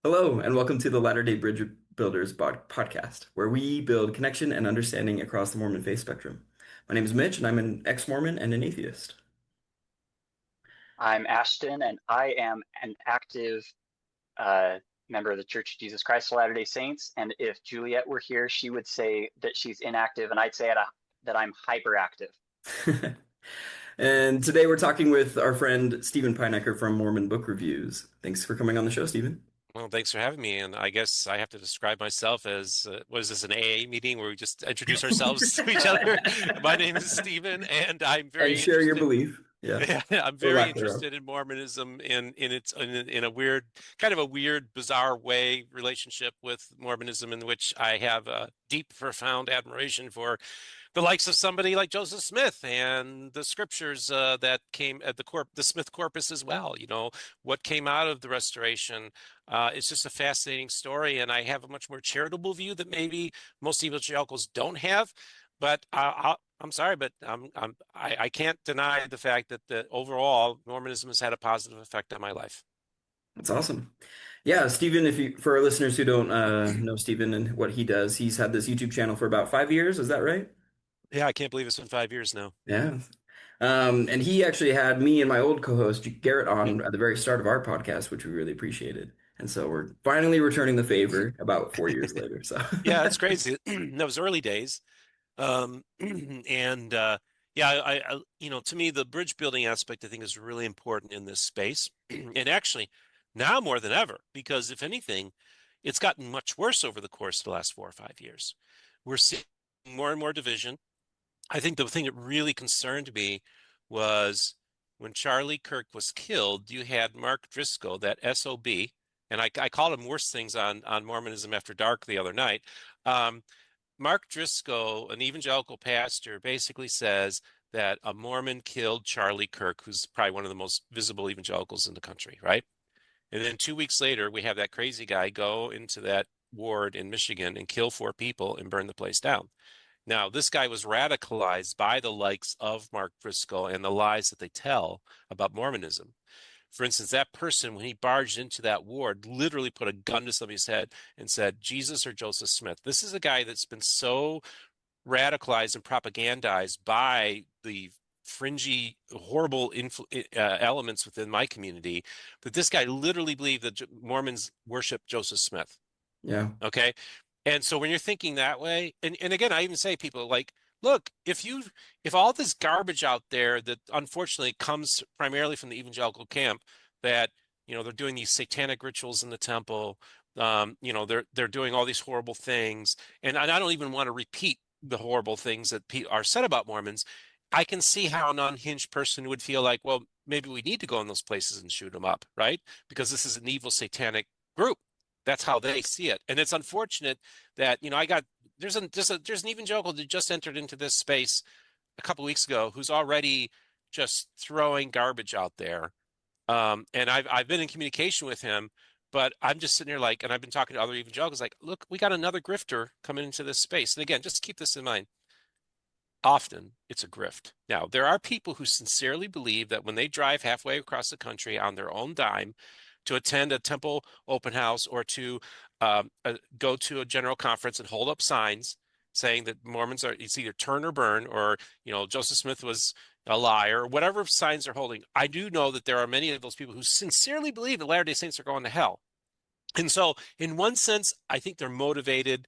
Hello, and welcome to the Latter-day Bridge Builders podcast, where we build connection and understanding across the Mormon faith spectrum. My name is Mitch, and I'm an ex-Mormon and an atheist. I'm Ashton, and I am an active uh, member of the Church of Jesus Christ of Latter-day Saints. And if Juliet were here, she would say that she's inactive, and I'd say that I'm hyperactive. And today we're talking with our friend Stephen Pynakker from Mormon Book Reviews. Thanks for coming on the show, Stephen. Well, thanks for having me. And I guess I have to describe myself as, what is this, an AA meeting where we just introduce ourselves to each other? My name is Stephen, and I'm And very share your interested. belief. Yeah, Yeah, I'm or very lack thereof. interested in Mormonism in a weird, kind of a weird, bizarre way relationship with Mormonism, in which I have a deep, profound admiration for the likes of somebody like Joseph Smith and the scriptures that came at the Smith corpus as well. You know, what came out of the Restoration. It's just a fascinating story, and I have a much more charitable view that maybe most evangelicals don't have. But I'm sorry, but I can't deny the fact that overall Mormonism has had a positive effect on my life. That's awesome. Yeah, Stephen, if you for our listeners who don't know Stephen and what he does, he's had this YouTube channel for about 5 years. Is that right? Yeah, I can't believe it's been 5 years now. Yeah. And he actually had me and my old co-host Garrett on at the very start of our podcast, which we really appreciated. And so we're finally returning the favor about 4 years later. So Yeah, it's crazy. That was early days. And yeah, to me, the bridge building aspect, I think, is really important in this space. And actually, now more than ever, because if anything, it's gotten much worse over the course of the last 4 or 5 years. We're seeing more and more division. I think the thing that really concerned me was when Charlie Kirk was killed, you had Mark Driscoll, that SOB, and I called him worse things on Mormonism After Dark the other night. Um, Mark Driscoll, an evangelical pastor, basically says that a Mormon killed Charlie Kirk, who's probably one of the most visible evangelicals in the country, right? And then 2 weeks later, we have that crazy guy go into that ward in Michigan and kill 4 people and burn the place down. Now, this guy was radicalized by the likes of Mark Driscoll and the lies that they tell about Mormonism. For instance, that person, when he barged into that ward, literally put a gun to somebody's head and said, Jesus or Joseph Smith. This is a guy that's been so radicalized and propagandized by the fringy, horrible elements within my community that this guy literally believed that Mormons worship Joseph Smith. yeah, Okay. And so when you're thinking that way, and again, I even say people like, look, if all this garbage out there that unfortunately comes primarily from the evangelical camp, that they're doing these satanic rituals in the temple, they're doing all these horrible things, and I don't even want to repeat the horrible things that are said about Mormons. I can see how an unhinged person would feel like, well, maybe we need to go in those places and shoot them up, right? Because this is an evil satanic group. That's how they see it. And it's unfortunate that, I got there's an evangelical that just entered into this space a couple of weeks ago who's already just throwing garbage out there. And I've been in communication with him, but I'm just sitting here like, and I've been talking to other evangelicals like, look, we got another grifter coming into this space. And again, just keep this in mind. Often it's a grift. Now, there are people who sincerely believe that when they drive halfway across the country on their own dime to attend a temple open house or to go to a general conference and hold up signs saying that Mormons are, it's either turn or burn, or, Joseph Smith was a liar, or whatever signs they're holding. I do know that there are many of those people who sincerely believe that Latter-day Saints are going to hell. And so, in one sense, I think they're motivated.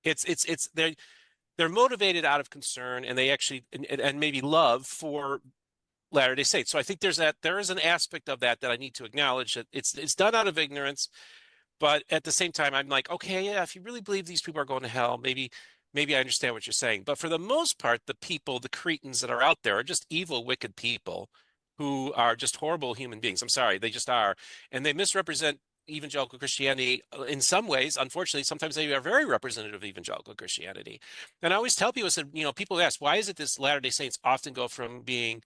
They're motivated out of concern, and they actually and maybe love for Latter-day Saints. So I think there is an aspect of that I need to acknowledge, that it's done out of ignorance, but at the same time I'm like, okay, yeah, if you really believe these people are going to hell, maybe I understand what you're saying. But for the most part, the people, the cretins that are out there are just evil, wicked people who are just horrible human beings. I'm sorry, they just are, and they misrepresent evangelical Christianity in some ways. Unfortunately, sometimes they are very representative of evangelical Christianity. And I always tell people, I said, people ask, why is it this Latter-day Saints often go from being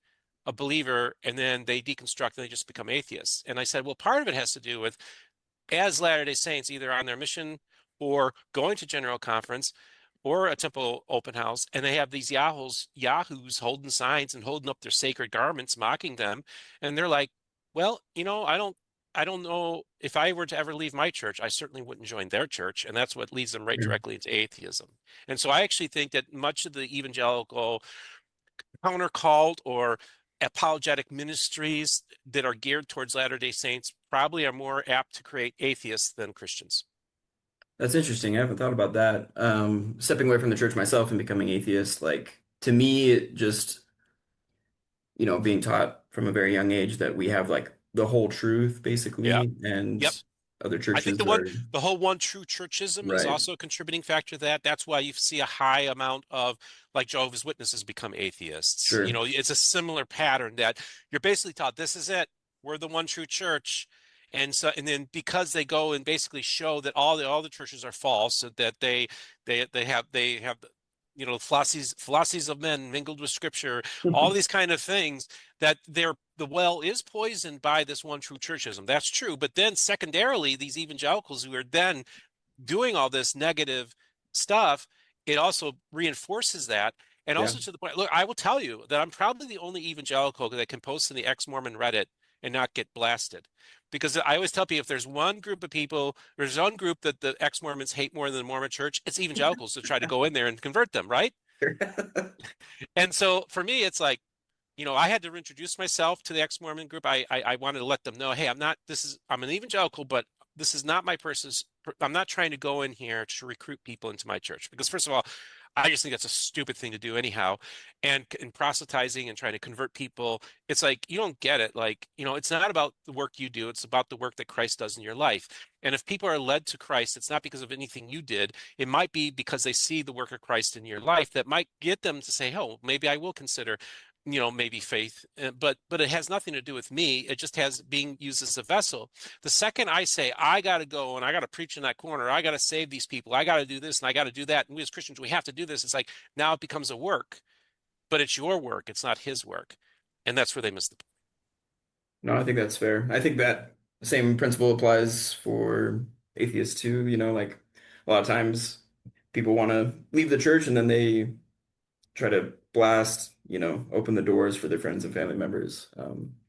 a believer and then they deconstruct and they just become atheists? And I said, well, part of it has to do with, as Latter-day Saints, either on their mission or going to general conference or a temple open house, and they have these yahoos holding signs and holding up their sacred garments, mocking them. And they're like, well, I don't I don't know if I were to ever leave my church, I certainly wouldn't join their church, and that's what leads them right Sure. directly into atheism. And so I actually think that much of the evangelical counter cult or apologetic ministries that are geared towards Latter-day Saints probably are more apt to create atheists than Christians. That's interesting. I haven't thought about that. Stepping away from the church myself and becoming atheist, like to me, it just, being taught from a very young age that we have like the whole truth Yeah. basically, and Yep. other I think churches are the whole one true churchism is right. also a contributing factor to that. That's why you see a high amount of like Jehovah's Witnesses become atheists. Sure. It's a similar pattern that you're basically taught this is it. We're the one true church. And then because they go and basically show that all the churches are false, and that they have philosophies of men mingled with scripture, all these kind of things, that the well is poisoned by this one true churchism. That's true. But then secondarily, these evangelicals who are then doing all this negative stuff, it also reinforces that. And Yeah. also to the point, look, I will tell you that I'm probably the only evangelical that can post in the Ex-Mormon Reddit and not get blasted. Because I always tell people, if there's one group of people, there's one group that the ex-Mormons hate more than the Mormon church, it's evangelicals to try to go in there and convert them, right? And so for me, it's like, I had to introduce myself to the ex-Mormon group. I wanted to let them know, hey, I'm an evangelical, but this is not my person's. I'm not trying to go in here to recruit people into my church, because first of all, I just think that's a stupid thing to do anyhow. And in proselytizing and trying to convert people, it's like, you don't get it. Like, it's not about the work you do. It's about the work that Christ does in your life. And if people are led to Christ, it's not because of anything you did. It might be because they see the work of Christ in your life that might get them to say, oh, maybe I will consider maybe faith, but it has nothing to do with me. It just has being used as a vessel. The second I say, I got to go and I got to preach in that corner, I got to save these people, I got to do this and I got to do that. And we as Christians, we have to do this. It's like now it becomes a work, but it's your work. It's not his work. And that's where they miss the point. No, I think that's fair. I think that same principle applies for atheists too. Like a lot of times people want to leave the church and then they try to blast, open the doors for their friends and family members.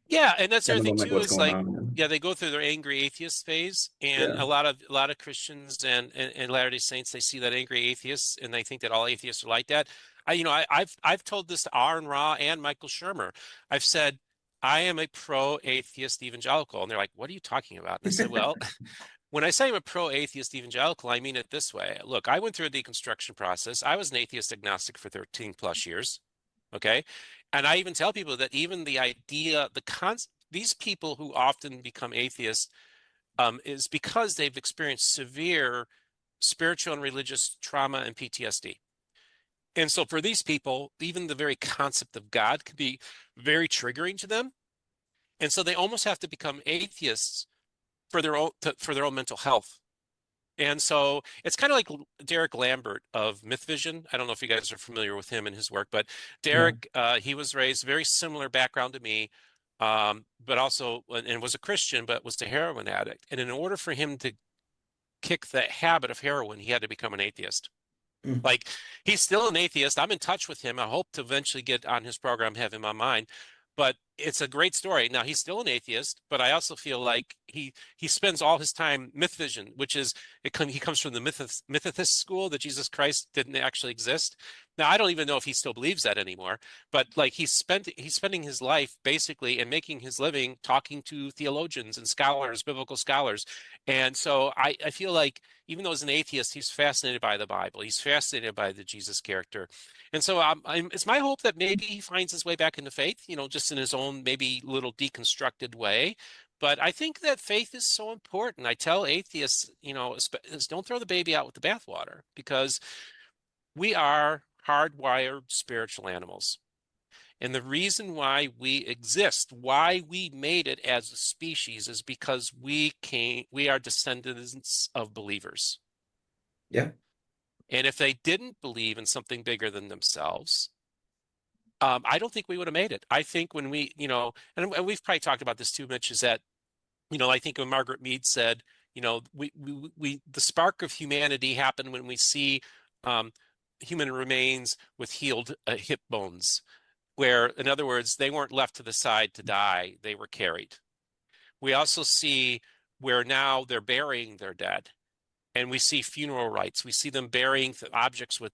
Yeah, and that's the other Telling thing them like too, what's is going like, on. yeah, they go through their angry atheist phase, and Yeah. a lot of Christians and Latter-day Saints, they see that angry atheists and they think that all atheists are like that. I've told this to Aaron Ra and Michael Shermer. I've said I am a pro-atheist evangelical, and they're like, "What are you talking about?" And I said, "Well, when I say I'm a pro-atheist evangelical, I mean it this way. Look, I went through a deconstruction process. I was an atheist agnostic for 13 plus years. Okay. And I even tell people that even the idea, these people who often become atheists, is because they've experienced severe spiritual and religious trauma and PTSD. And so for these people, even the very concept of God can be very triggering to them. And so they almost have to become atheists for their own mental health. And so it's kind of like Derek Lambert of Myth Vision. I don't know if you guys are familiar with him and his work, but No. Derek, he was raised very similar background to me, but also and was a Christian, but was a heroin addict. And in order for him to kick the habit of heroin, he had to become an atheist. Mm. Like, he's still an atheist. I'm in touch with him. I hope to eventually get on his program, have him on mine. But it's a great story. Now, he's still an atheist, but I also feel like he spends all his time myth vision, which is he comes from the mythicist school that Jesus Christ didn't actually exist. Now, I don't even know if he still believes that anymore, but like he's spending his life basically and making his living talking to theologians and scholars, biblical scholars. And so I feel like even though he's an atheist, he's fascinated by the Bible. He's fascinated by the Jesus character. And so it's my hope that maybe he finds his way back into faith, just in his own maybe little deconstructed way. But I think that faith is so important. I tell atheists, don't throw the baby out with the bathwater, because we are hardwired spiritual animals. And the reason why we exist, why we made it as a species, is because we are descendants of believers. Yeah. And if they didn't believe in something bigger than themselves, I don't think we would have made it. I think when and we've probably talked about this too, Mitch, is that, I think when Margaret Mead said, the spark of humanity happened when we see human remains with healed hip bones, where, in other words, they weren't left to the side to die, they were carried. We also see where now they're burying their dead. And we see funeral rites. We see them burying objects with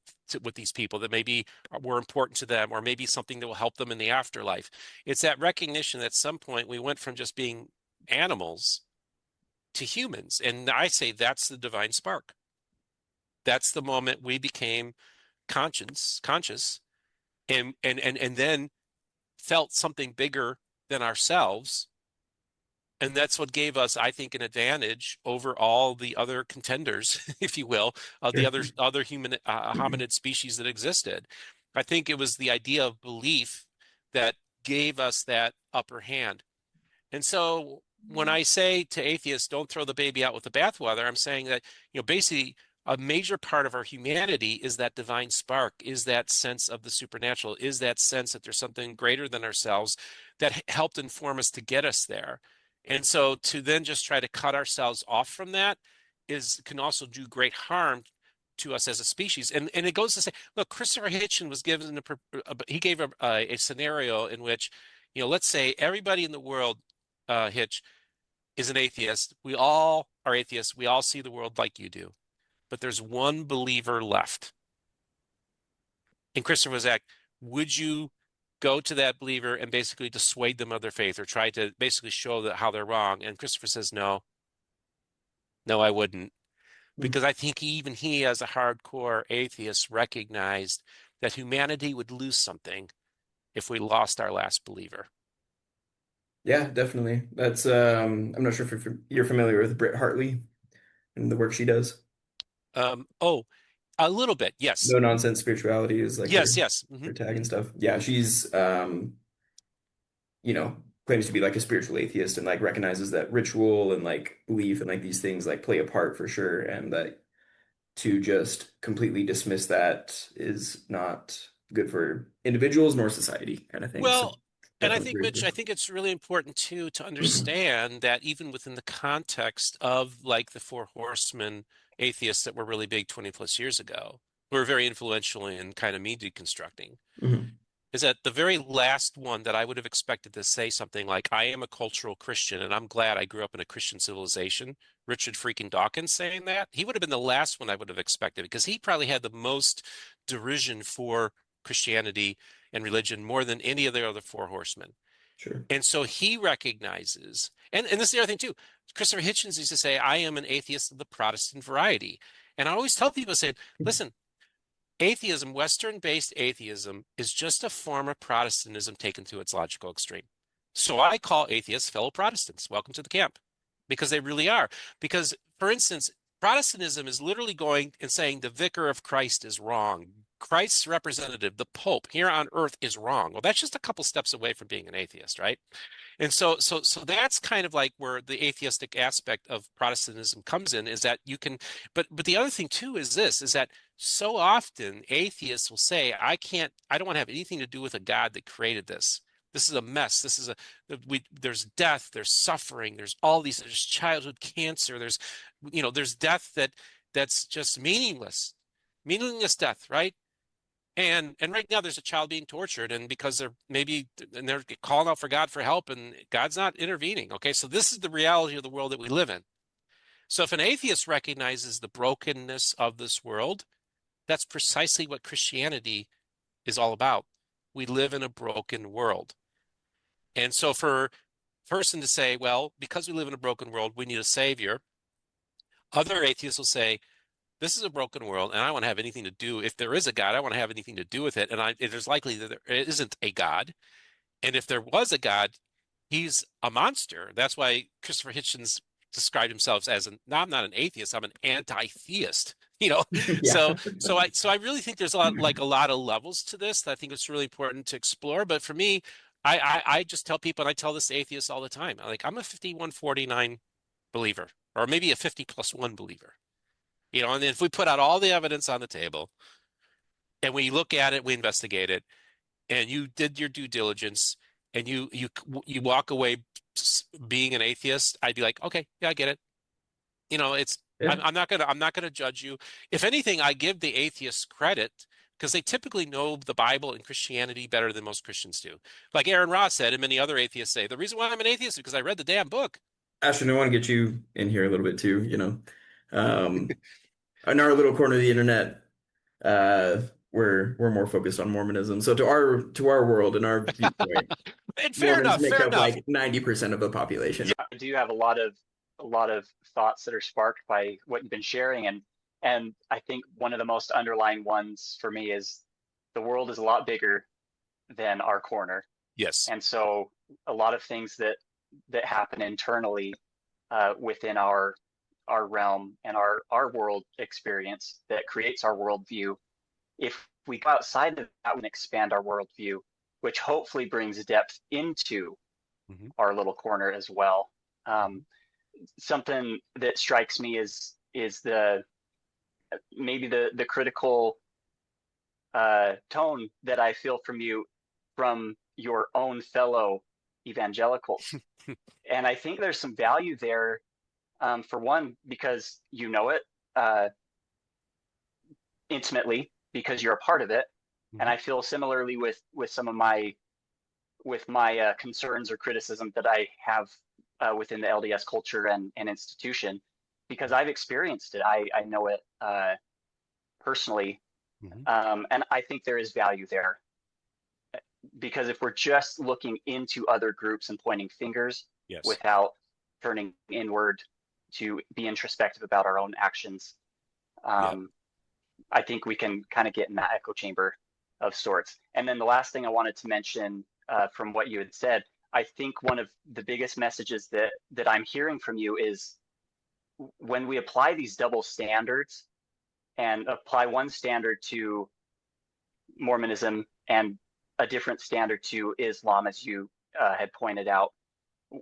these people that maybe were important to them, or maybe something that will help them in the afterlife. It's that recognition that at some point we went from just being animals to humans. And I say that's the divine spark. That's the moment we became conscious and then felt something bigger than ourselves. And that's what gave us, I think, an advantage over all the other contenders, if you will, of the Sure. other human hominid species that existed. I think it was the idea of belief that gave us that upper hand. And so when I say to atheists, don't throw the baby out with the bathwater, I'm saying that, basically a major part of our humanity is that divine spark, is that sense of the supernatural, is that sense that there's something greater than ourselves that helped inform us to get us there. And so to then just try to cut ourselves off from that can also do great harm to us as a species. And it goes to say, look, Christopher Hitchens was given he gave a scenario in which, let's say everybody in the world, Hitch, is an atheist. We all are atheists. We all see the world like you do. But there's one believer left. And Christopher was asked, would you go to that believer and basically dissuade them of their faith, or try to basically show that how they're wrong? And Christopher says, no, I wouldn't. Because I think even he, as a hardcore atheist, recognized that humanity would lose something if we lost our last believer. Yeah, definitely. That's I'm not sure if you're familiar with Britt Hartley and the work she does. Oh, a little bit, yes. No nonsense spirituality is like Yes, yes. her tag and stuff. Yeah, she's claims to be like a spiritual atheist and like recognizes that ritual and like belief and like these things like play a part for sure, and that to just completely dismiss that is not good for individuals nor society kind of thing. So Well, and I definitely think, agree with Mitch, I think it's really important too to understand that even within the context of like the Four Horsemen atheists that were really big 20 plus years ago, who were very influential in kind of me deconstructing, you. is that the very last one that I would have expected to say something like, I am a cultural Christian and I'm glad I grew up in a Christian civilization, Richard freaking Dawkins saying that, he would have been the last one I would have expected, because he probably had the most derision for Christianity and religion more than any of the other Four Horsemen. Sure. And so he recognizes, and this is the other thing too, Christopher Hitchens used to say, I am an atheist of the Protestant variety. And I always tell people, I said, listen, atheism, Western-based atheism, is just a form of Protestantism taken to its logical extreme. So I call atheists fellow Protestants. Welcome to the camp, because they really are. Because, for instance, Protestantism is literally going and saying the vicar of Christ is wrong. Christ's representative, the Pope, here on earth is wrong. Well, that's just a couple steps away from being an atheist, right? And so that's kind of like where the atheistic aspect of Protestantism comes in, is that you can, but the other thing too is this, is that so often atheists will say, I don't want to have anything to do with a God that created this. This is a mess. There's death, there's suffering, there's childhood cancer, there's death that's just meaningless death, right? And right now there's a child being tortured, and because they're calling out for God for help, and God's not intervening. Okay, so this is the reality of the world that we live in. So if an atheist recognizes the brokenness of this world, that's precisely what Christianity is all about. We live in a broken world. And so for a person to say, well, because we live in a broken world, we need a savior, other atheists will say, this is a broken world, and I want to have anything to do. If there is a God, I want to have anything to do with it. And it is likely that there isn't a God. And if there was a God, he's a monster. That's why Christopher Hitchens described himself as no, I'm not an atheist. I'm an anti-theist. Yeah. So I really think there's a lot of levels to this that I think it's really important to explore. But for me, I just tell people, and I tell this to atheists all the time, I'm a 51-49 believer, or maybe a 50+1 believer. And if we put out all the evidence on the table and we look at it, we investigate it, and you did your due diligence, and you walk away being an atheist, I'd be like, okay, yeah, I get it. It's Yeah. I'm not gonna judge you. If anything, I give the atheists credit because they typically know the Bible and Christianity better than most Christians do. Like Aaron Ross said, and many other atheists say, the reason why I'm an atheist is because I read the damn book. Ashton, I want to get you in here a little bit too, in our little corner of the internet, uh, we're more focused on Mormonism. So to our world and our viewpoint, And fair Mormons enough, make fair up enough. like 90% of the population. I do have a lot of thoughts that are sparked by what you've been sharing, and I think one of the most underlying ones for me is the world is a lot bigger than our corner, Yes. and so a lot of things that happen internally within our realm and our world experience that creates our worldview. If we go outside of that and expand our worldview, which hopefully brings depth into Hmm. our little corner as well. Something that strikes me is the maybe the critical tone that I feel from you from your own fellow evangelicals, and I think there's some value there. For one, because you know it uh, intimately, because you're a part of it, and Hmm. I feel similarly with some of my concerns or criticism that I have within the LDS culture and institution, because I've experienced it. I know it personally, Hmm. and I think there is value there. Because if we're just looking into other groups and pointing fingers Yes. without turning inward to be introspective about our own actions, Yeah. um, I think we can kind of get in that echo chamber of sorts. And then the last thing I wanted to mention from what you had said, I think one of the biggest messages that I'm hearing from you is when we apply these double standards and apply one standard to Mormonism and a different standard to Islam, as you had pointed out,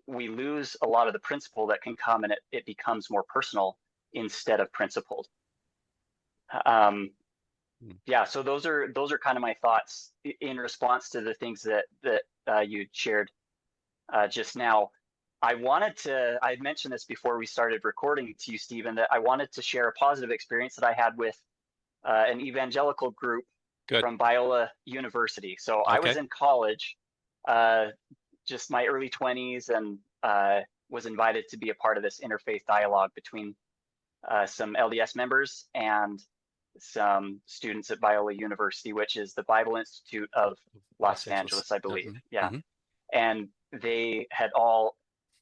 we lose a lot of the principle that can come, and it becomes more personal instead of principled. Um, Mm. yeah, so those are kind of my thoughts in response to the things that you shared just now. I had mentioned this before we started recording to you, Stephen, that I wanted to share a positive experience that I had with an evangelical group Good. from Biola University. So I was Okay. in college, uh, just my early 20s, and was invited to be a part of this interfaith dialogue between some LDS members and some students at Biola University, which is the Bible Institute of Los Los Angeles. Angeles, I Yep. believe. Yeah. Hmm. And they had all,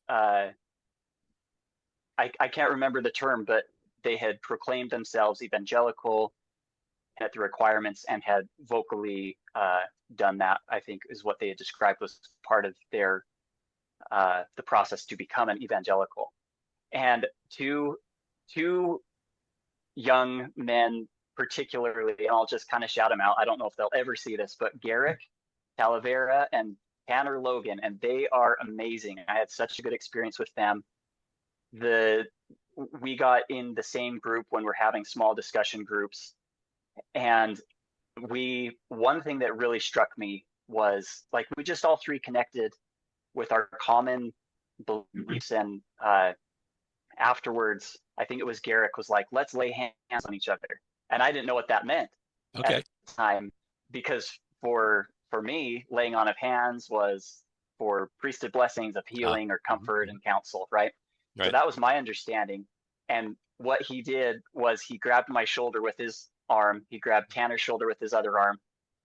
uh, I can't remember the term, but they had proclaimed themselves evangelical, met the requirements, and had vocally done that, I think is what they had described was part of their the process to become an evangelical. And two young men particularly, and I'll just kind of shout them out. I don't know if they'll ever see this, but Garrick Talavera and Tanner Logan, and they are amazing. I had such a good experience with them. The We got in the same group when we're having small discussion groups, and we one thing that really struck me was like we just all three connected with our common beliefs, and afterwards, I think it was Garrick was like, let's lay hands on each other. And I didn't know what that meant at Okay. the time, because for me, laying on of hands was for priesthood blessings of Ah. healing or Mhm, comfort mhm. and counsel, right? So Right. that was my understanding. And what he did was he grabbed my shoulder with his arm, he grabbed Tanner's shoulder with his other arm,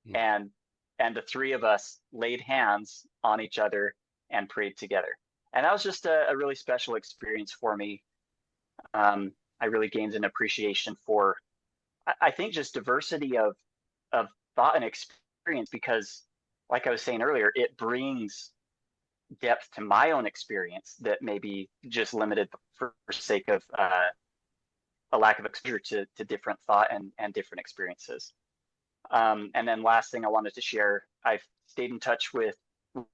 Mm. and the three of us laid hands on each other and prayed together. And that was just a really special experience for me. I really gained an appreciation for, I think, just diversity of thought and experience, because, like I was saying earlier, it brings depth to my own experience that may be just limited for sake of a lack of exposure to different thought and different experiences. And then last thing I wanted to share, I've stayed in touch with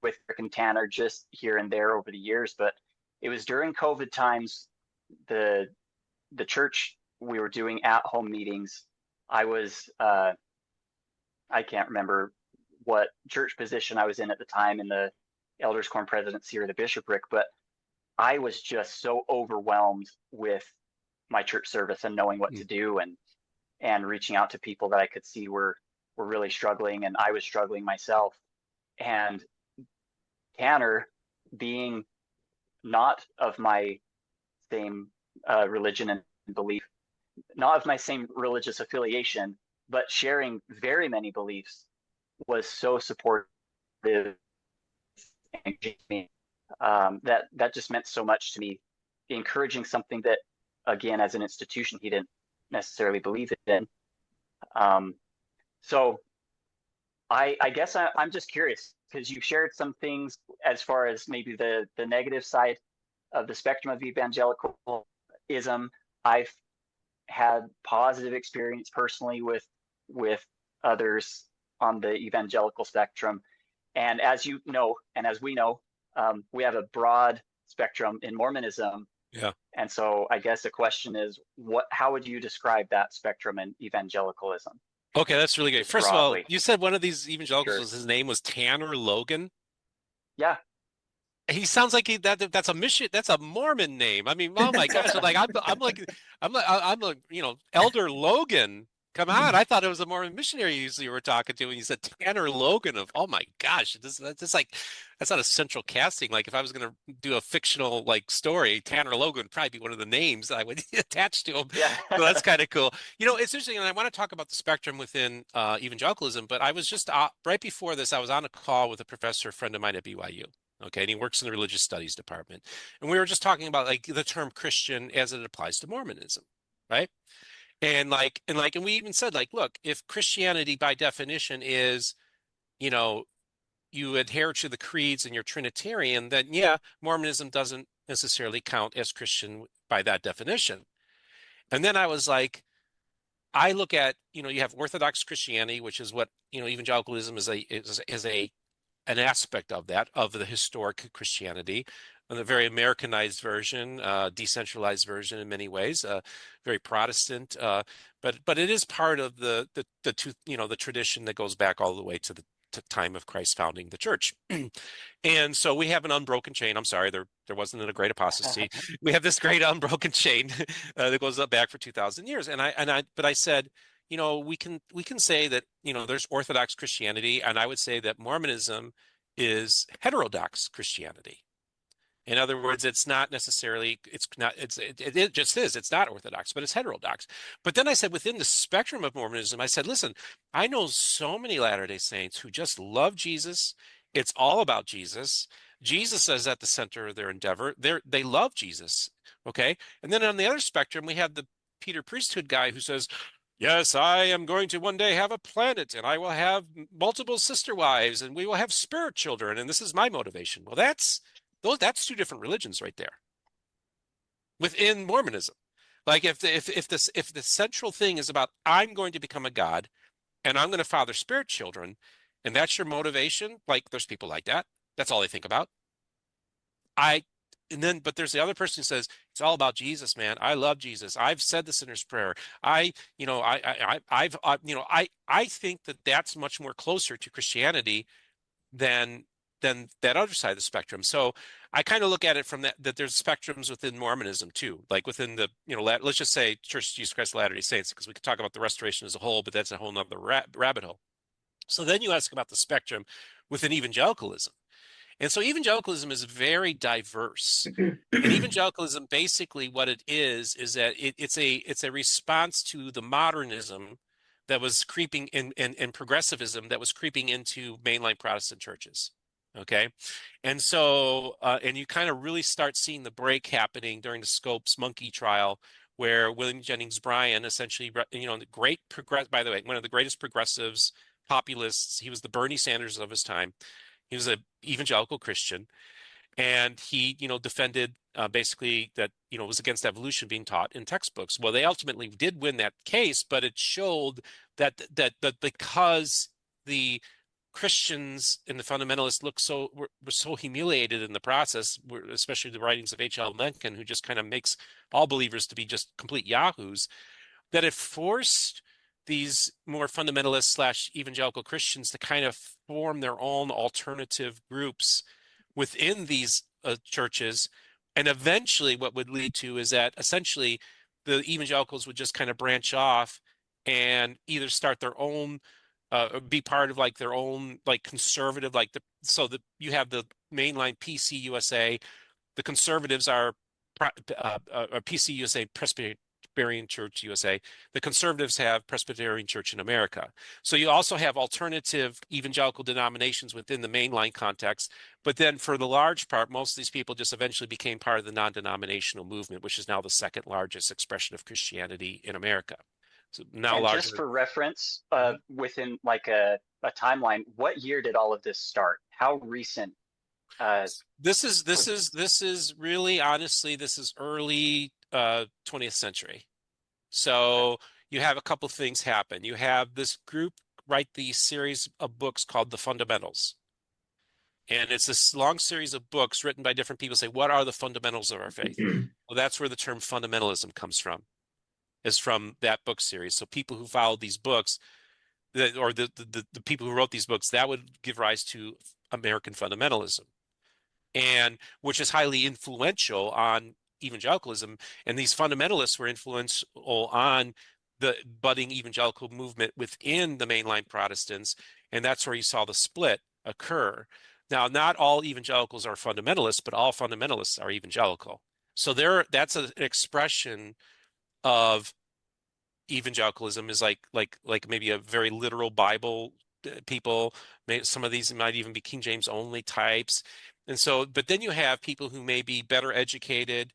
Rick and Tanner just here and there over the years, but it was during COVID times, the the church we were doing at home meetings. I was I can't remember what church position I was in at the time in the elders quorum presidency or the bishopric, but I was just so overwhelmed with my church service and knowing what Mm. to do, and reaching out to people that I could see were really struggling, and I was struggling myself. And Tanner, being not of my same religion and belief, not of my same religious affiliation, but sharing very many beliefs, was so supportive and that just meant so much to me, encouraging something that, again, as an institution, he didn't necessarily believe in. So I guess I'm just curious, because you shared some things as far as maybe the negative side of the spectrum of evangelicalism. I've had positive experience personally with others on the evangelical spectrum, and as you know, and as we know, we have a broad spectrum in Mormonism. Yeah. And so I guess the question is, how would you describe that spectrum in evangelicalism? Okay, that's really good. Just First of all, broadly. you said one of these evangelicals Sure. was, his name was Tanner Logan. Yeah. He sounds like that's a mission. That's a Mormon name. I mean, oh my gosh! I'm like, Elder Logan. Come on! I thought it was a Mormon missionary you were talking to, and you said Tanner Logan. Of, oh my gosh! That's like, that's not a central casting. Like, if I was going to do a fictional like story, Tanner Logan would probably be one of the names I would attach to him. Yeah. So that's kind of cool. It's interesting, and I want to talk about the spectrum within evangelicalism. But I was just right before this, I was on a call with a professor, a friend of mine at BYU. Okay, and he works in the religious studies department. And we were just talking about like the term Christian as it applies to Mormonism, right? And we even said, like, look, if Christianity by definition is, you know, you adhere to the creeds and you're Trinitarian, then yeah, Mormonism doesn't necessarily count as Christian by that definition. And then I was like, I look at, you have Orthodox Christianity, which is what, evangelicalism is an aspect of that, of the historic Christianity, and the very Americanized version, decentralized version in many ways, very Protestant, but it is part of the tradition that goes back all the way to the time of Christ founding the church. And so we have an unbroken chain. I'm sorry, there wasn't a great apostasy. We have this great unbroken chain that goes up back for 2,000 years. But I said, we can say that, there's Orthodox Christianity, and I would say that Mormonism is heterodox Christianity. In other words, it's not necessarily, it just is, it's not Orthodox, but it's heterodox. But then I said, within the spectrum of Mormonism, I said, listen, I know so many Latter-day Saints who just love Jesus. It's all about Jesus. Jesus is at the center of their endeavor. They love Jesus. Okay. And then on the other spectrum, we have the Peter priesthood guy who says, yes, I am going to one day have a planet, and I will have multiple sister wives, and we will have spirit children, and this is my motivation. Well, that's two different religions right there within Mormonism. Like, if the central thing is about, I'm going to become a god and I'm going to father spirit children, and that's your motivation, like, there's people like that. That's all they think about. But there's the other person who says, it's all about Jesus, man. I love Jesus. I've said the sinner's prayer. I think that that's much more closer to Christianity than that other side of the spectrum. So I kind of look at it from that there's spectrums within Mormonism too, like within the, let's just say Church of Jesus Christ of Latter-day Saints, because we could talk about the restoration as a whole, but that's a whole nother rabbit hole. So then you ask about the spectrum within evangelicalism. And so evangelicalism is very diverse. And evangelicalism, basically what it is that it's a response to the modernism that was creeping in, and progressivism that was creeping into mainline Protestant churches. Okay. And so, and you kind of really start seeing the break happening during the Scopes monkey trial, where William Jennings Bryan essentially, by the way, one of the greatest progressives, populists. He was the Bernie Sanders of his time. He was an evangelical Christian, and he, defended basically that, was against evolution being taught in textbooks. Well, they ultimately did win that case, but it showed that because the Christians and the fundamentalists were so humiliated in the process, especially the writings of H.L. Mencken, who just kind of makes all believers to be just complete yahoos, that it forced these more fundamentalist / evangelical Christians to kind of form their own alternative groups within these churches. And eventually what would lead to is that essentially the evangelicals would just kind of branch off and either start their own, be part of like their own like conservative, so that you have the mainline PC USA, The conservatives are PCUSA, Presbyterian Church USA. The conservatives have Presbyterian Church in America. So you also have alternative evangelical denominations within the mainline context. But then for the large part, most of these people just eventually became part of the non-denominational movement, which is now the second largest expression of Christianity in America. So now And larger. just for reference, within like a timeline, what year did all of this start? How recent This is was this? really, honestly, this is early 20th century. So you have a couple things happen. You have this group write these series of books called the Fundamentals. And it's this long series of books written by different people say, what are the fundamentals of our faith? Well, that's where the term fundamentalism comes from, is from that book series. So people who followed these books, or the people who wrote these books, that would give rise to American fundamentalism, and which is highly influential on evangelicalism. And these fundamentalists were influential on the budding evangelical movement within the mainline Protestants. And that's where you saw the split occur. Now, not all evangelicals are fundamentalists, but all fundamentalists are evangelical. So that's an expression of evangelicalism, is like maybe a very literal Bible people. Some of these might even be King James only types. And so, but then you have people who may be better educated,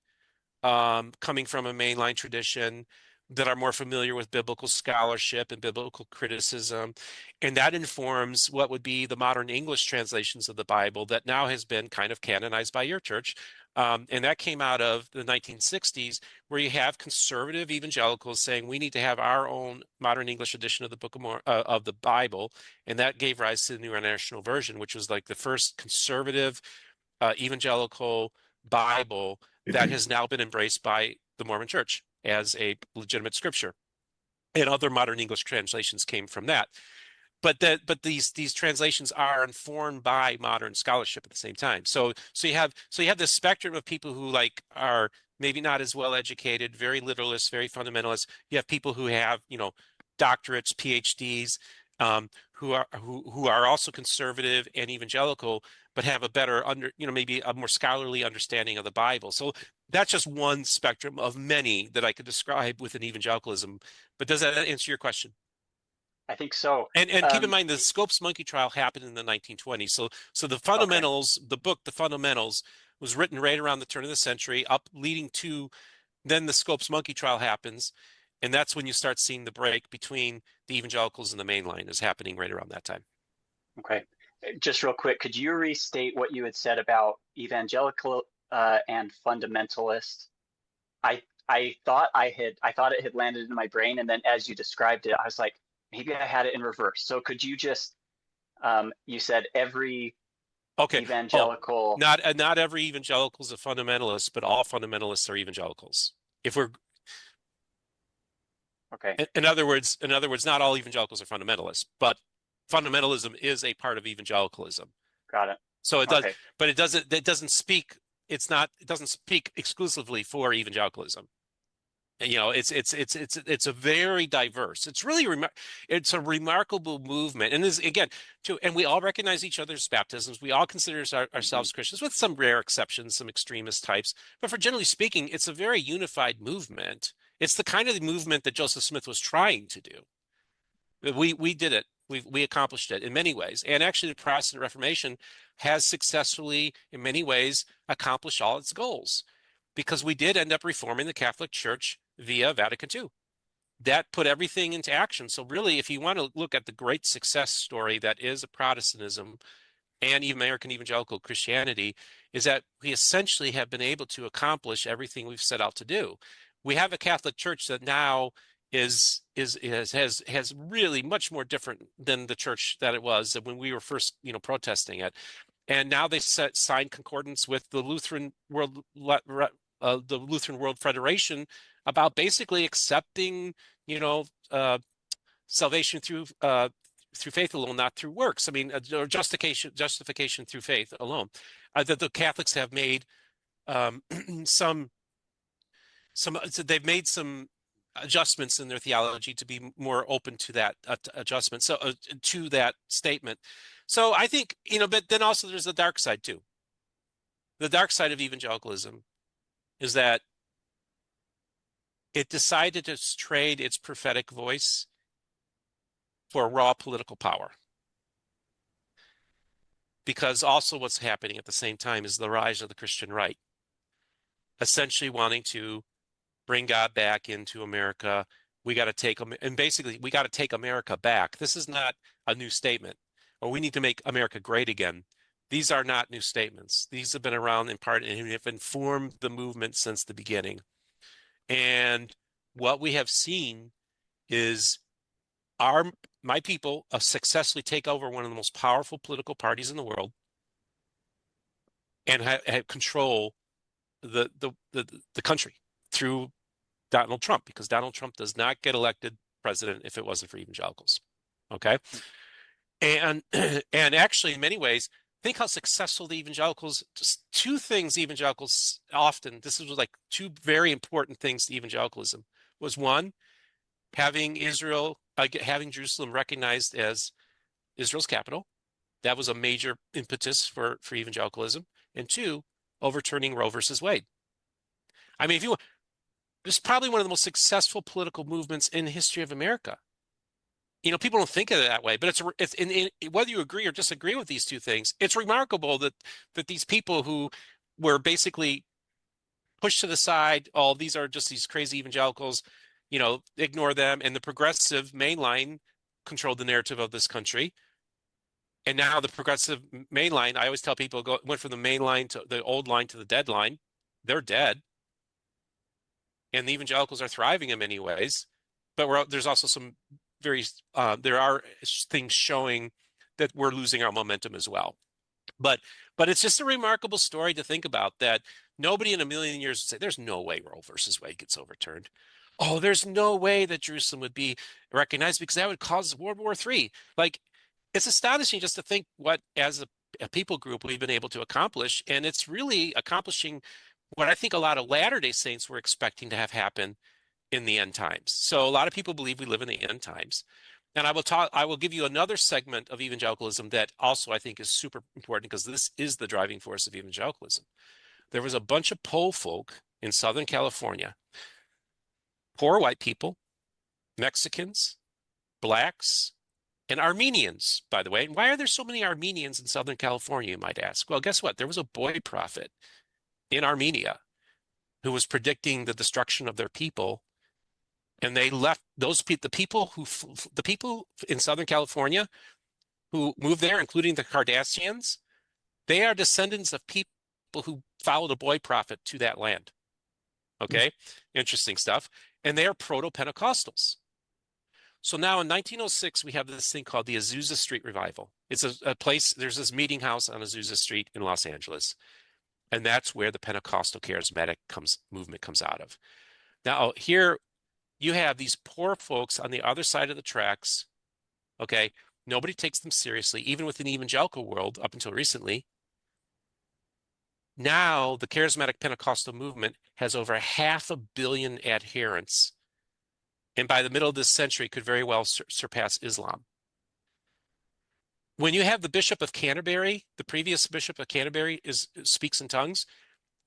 coming from a mainline tradition, that are more familiar with biblical scholarship and biblical criticism. And that informs what would be the modern English translations of the Bible that now has been kind of canonized by your church. And that came out of the 1960s, where you have conservative evangelicals saying we need to have our own modern English edition of the of the Bible, and that gave rise to the New International Version, which was like the first conservative evangelical Bible that has now been embraced by the Mormon Church as a legitimate scripture. And other modern English translations came from that. But these translations are informed by modern scholarship at the same time. So you have this spectrum of people who like are maybe not as well educated, very literalists, very fundamentalists. You have people who have, doctorates, PhDs, who are also conservative and evangelical, but have a better maybe a more scholarly understanding of the Bible. So that's just one spectrum of many that I could describe within evangelicalism. But does that answer your question? I think so. And keep in mind the Scopes monkey trial happened in the 1920s. So the Okay. fundamentals, the book, The Fundamentals, was written right around the turn of the century, up leading to then the Scopes monkey trial happens. And that's when you start seeing the break between the evangelicals and the mainline is happening right around that time. Okay. Just real quick, could you restate what you had said about evangelical and fundamentalist? I thought it had landed in my brain, and then as you described it, I was like, maybe I had it in reverse. So could you just you said every evangelical. Not every evangelical is a fundamentalist, but all fundamentalists are evangelicals. If we're Okay. in other words, not all evangelicals are fundamentalists, but fundamentalism is a part of evangelicalism. Got it. So it does, Okay. but it doesn't speak. It doesn't speak exclusively for evangelicalism. It's a very diverse. It's really it's a remarkable movement, and this again and we all recognize each other's baptisms. We all consider ourselves Christians, with some rare exceptions, some extremist types. But for generally speaking, it's a very unified movement. It's the kind of movement that Joseph Smith was trying to do. We did it. We accomplished it in many ways, and actually, the Protestant Reformation has successfully, in many ways, accomplished all its goals, because we did end up reforming the Catholic Church via Vatican II. That put everything into action. So really, if you want to look at the great success story that is Protestantism and American evangelical Christianity, is that we essentially have been able to accomplish everything we've set out to do. We have a Catholic Church that now has really much more different than the church that it was when we were first protesting it. And now they signed concordance with the Lutheran World Federation about basically accepting, salvation through faith alone, not through works. I mean, or justification through faith alone. That the Catholics have made some. So they've made some adjustments in their theology to be more open to that adjustment. So to that statement. So I think but then also there's the dark side too. The dark side of evangelicalism is that it decided to trade its prophetic voice for raw political power. Because also what's happening at the same time is the rise of the Christian right, essentially wanting to bring God back into America. We got to take them, and basically we got to take America back. This is not a new statement, or we need to make America great again. These are not new statements. These have been around in part and have informed the movement since the beginning. And what we have seen is my people successfully take over one of the most powerful political parties in the world and have control the country through Donald Trump, because Donald Trump does not get elected president if it wasn't for evangelicals. Okay. And and actually in many ways, think how successful the evangelicals, just two things evangelicals often, this was like two very important things to evangelicalism, was one, having having Jerusalem recognized as Israel's capital. That was a major impetus for evangelicalism. And two, overturning Roe versus Wade. I mean, this is probably one of the most successful political movements in the history of America. You know, people don't think of it that way, but it's whether you agree or disagree with these two things, it's remarkable that these people who were basically pushed to the side, oh, these are just these crazy evangelicals, you know, ignore them, and the progressive mainline controlled the narrative of this country. And now the progressive mainline, I always tell people, went from the main line to the old line to the dead line. They're dead. And the evangelicals are thriving in many ways. But there's also some there are things showing that we're losing our momentum as well. But it's just a remarkable story to think about, that nobody in a million years would say, there's no way Roe versus Wade gets overturned. Oh, there's no way that Jerusalem would be recognized, because that would cause World War III. Like, it's astonishing just to think what, as a people group, we've been able to accomplish. And it's really accomplishing what I think a lot of Latter-day Saints were expecting to have happen in the end times. So a lot of people believe we live in the end times. And I will give you another segment of evangelicalism that also I think is super important, because this is the driving force of evangelicalism. There was a bunch of pole folk in Southern California, poor white people, Mexicans, blacks, and Armenians, by the way. And why are there so many Armenians in Southern California, you might ask? Well, guess what? There was a boy prophet in Armenia who was predicting the destruction of their people. And they left the people in Southern California who moved there, including the Kardashians. They are descendants of people who followed a boy prophet to that land. Okay, interesting stuff. And they are proto-Pentecostals. So now in 1906, we have this thing called the Azusa Street Revival. It's a place, there's this meeting house on Azusa Street in Los Angeles. And that's where the Pentecostal charismatic movement comes out of. Now, here you have these poor folks on the other side of the tracks. Okay, nobody takes them seriously, even within the evangelical world up until recently. Now, the charismatic Pentecostal movement has over 500 million adherents, and by the middle of this century could very well surpass Islam. When you have the Bishop of Canterbury, the previous Bishop of Canterbury speaks in tongues,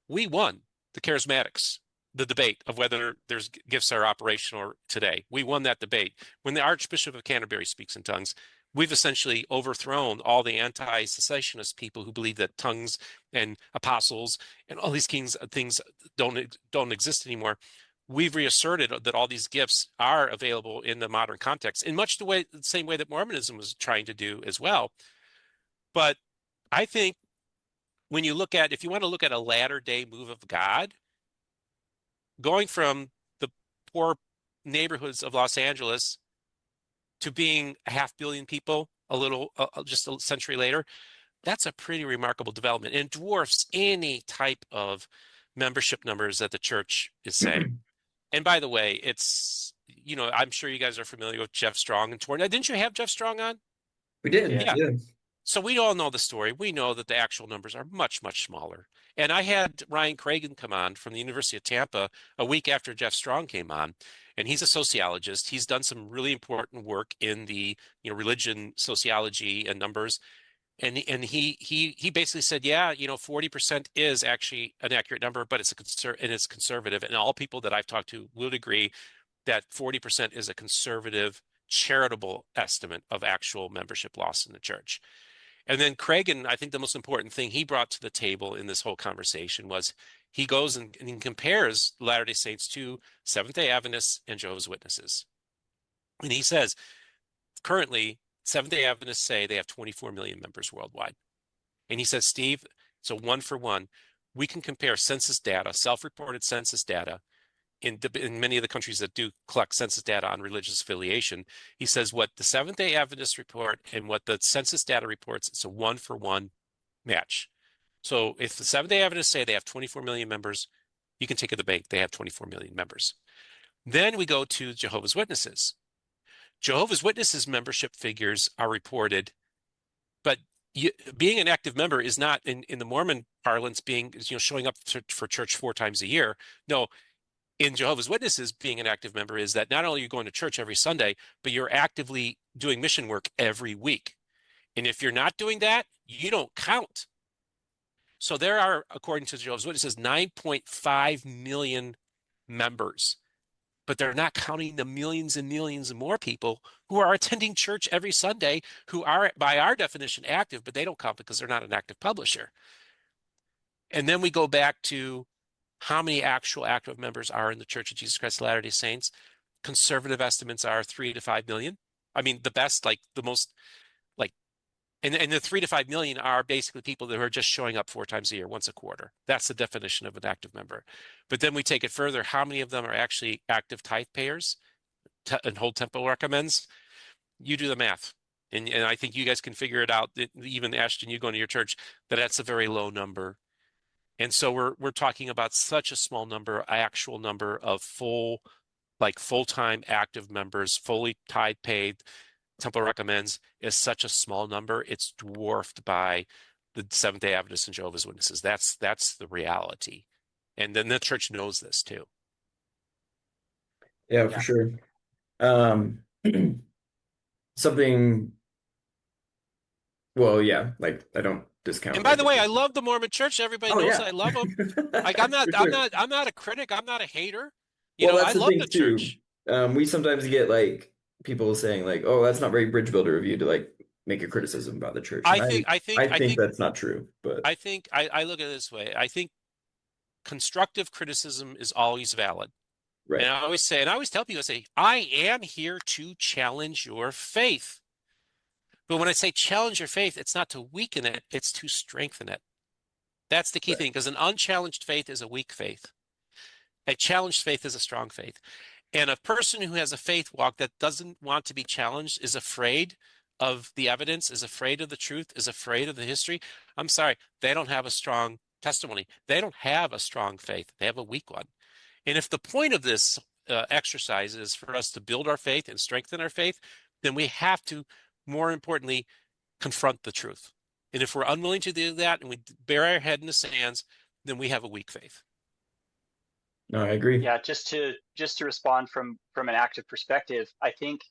we won the charismatics, the debate of whether there's gifts are operational today. We won that debate. When the Archbishop of Canterbury speaks in tongues, we've essentially overthrown all the anti-cessationist people who believe that tongues and apostles and all these things don't exist anymore. We've reasserted that all these gifts are available in the modern context in much the same way that Mormonism was trying to do as well. But I think when you look at, if you want to look at a latter-day move of God, going from the poor neighborhoods of Los Angeles to being 500 million people just a century later, that's a pretty remarkable development, and dwarfs any type of membership numbers that the church is saying. And by the way, it's, you know, I'm sure you guys are familiar with Jeff Strong and Torn. Didn't you have Jeff Strong on? We did, Yeah. yeah. So we all know the story. We know that the actual numbers are much, much smaller. And I had Ryan Cragen come on from the University of Tampa a week after Jeff Strong came on. And he's a sociologist. He's done some really important work in the, religion, sociology, and numbers. And he basically said, yeah, 40% is actually an accurate number, but it's conservative. And all people that I've talked to would agree that 40% is a conservative, charitable estimate of actual membership loss in the church. And then Craig, I think the most important thing he brought to the table in this whole conversation was he goes and he compares Latter-day Saints to Seventh-day Adventists and Jehovah's Witnesses. And he says, currently, Seventh-day Adventists say they have 24 million members worldwide. And he says, Steve, so one for one, we can compare census data, self-reported census data, in many of the countries that do collect census data on religious affiliation. He says what the Seventh-day Adventists report and what the census data reports, it's a one-for-one match. So if the Seventh-day Adventists say they have 24 million members, you can take it to the bank. They have 24 million members. Then we go to Jehovah's Witnesses. Jehovah's Witnesses membership figures are reported, but being an active member is not in the Mormon parlance being, showing up for church 4 times a year. No, in Jehovah's Witnesses, being an active member is that not only are you going to church every Sunday, but you're actively doing mission work every week. And if you're not doing that, you don't count. So there are, according to Jehovah's Witnesses, 9.5 million members, but they're not counting the millions and millions of more people who are attending church every Sunday, who are, by our definition, active, but they don't count because they're not an active publisher. And then we go back to how many actual active members are in the Church of Jesus Christ of Latter-day Saints. Conservative estimates are 3 to 5 million. I mean, the best, like the most, like, and the 3 to 5 million are basically people that are just showing up 4 times a year, once a quarter. That's the definition of an active member. But then we take it further. How many of them are actually active tithe payers and hold temple recommends? You do the math. And I think you guys can figure it out. Even Ashton, you going to your church, that's a very low number. And so we're talking about such a small number, actual number of full-time active members, fully tithe paid, Temple recommends is such a small number. It's dwarfed by the Seventh-day Adventists and Jehovah's Witnesses. That's the reality. And then the church knows this too. Yeah, for sure. Something, well, yeah, like I don't discount. And by the way, I love the Mormon church. Everybody knows yeah. I love them. Like For sure. I'm not a critic. I'm not a hater. Well, I that's the love thing the too. church. We sometimes get like people saying like, "Oh, that's not very bridge builder of you to like make a criticism about the church," and I think that's not true. But I look at it this way. I think constructive criticism is always valid. right, And I always say, and I always tell people, I say, I am here to challenge your faith. But when I say challenge your faith, it's not to weaken it, it's to strengthen it. That's the key right, thing, because an unchallenged faith is a weak faith. A challenged faith is a strong faith. And a person who has a faith walk that doesn't want to be challenged is afraid of the evidence, is afraid of the truth, is afraid of the history. I'm sorry, they don't have a strong testimony. They don't have a strong faith. They have a weak one. And if the point of this exercise is for us to build our faith and strengthen our faith, then we have to, more importantly, confront the truth. And if we're unwilling to do that and we bury our head in the sands, then we have a weak faith. no, I agree. Yeah, just to respond from an active perspective, I think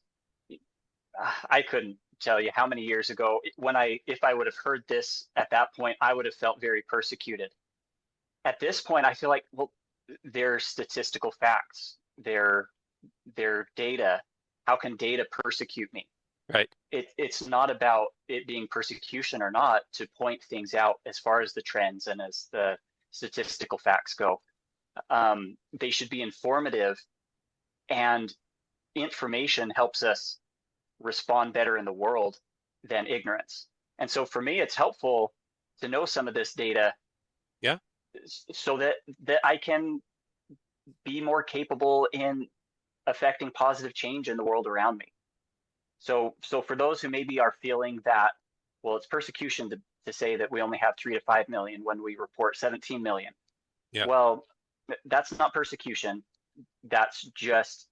I couldn't tell you how many years ago if I would have heard this at that point, I would have felt very persecuted. At this point, I feel like, well, they're statistical facts. They're data. How can data persecute me? Right. It's not about it being persecution or not to point things out as far as the trends and as the statistical facts go. They should be informative, and information helps us respond better in the world than ignorance. And so for me, it's helpful to know some of this data. Yeah. So that I can be more capable in affecting positive change in the world around me. So for those who maybe are feeling that, well, it's persecution to say that we only have 3 to 5 million when we report 17 million. Yeah. Well, that's not persecution. That's just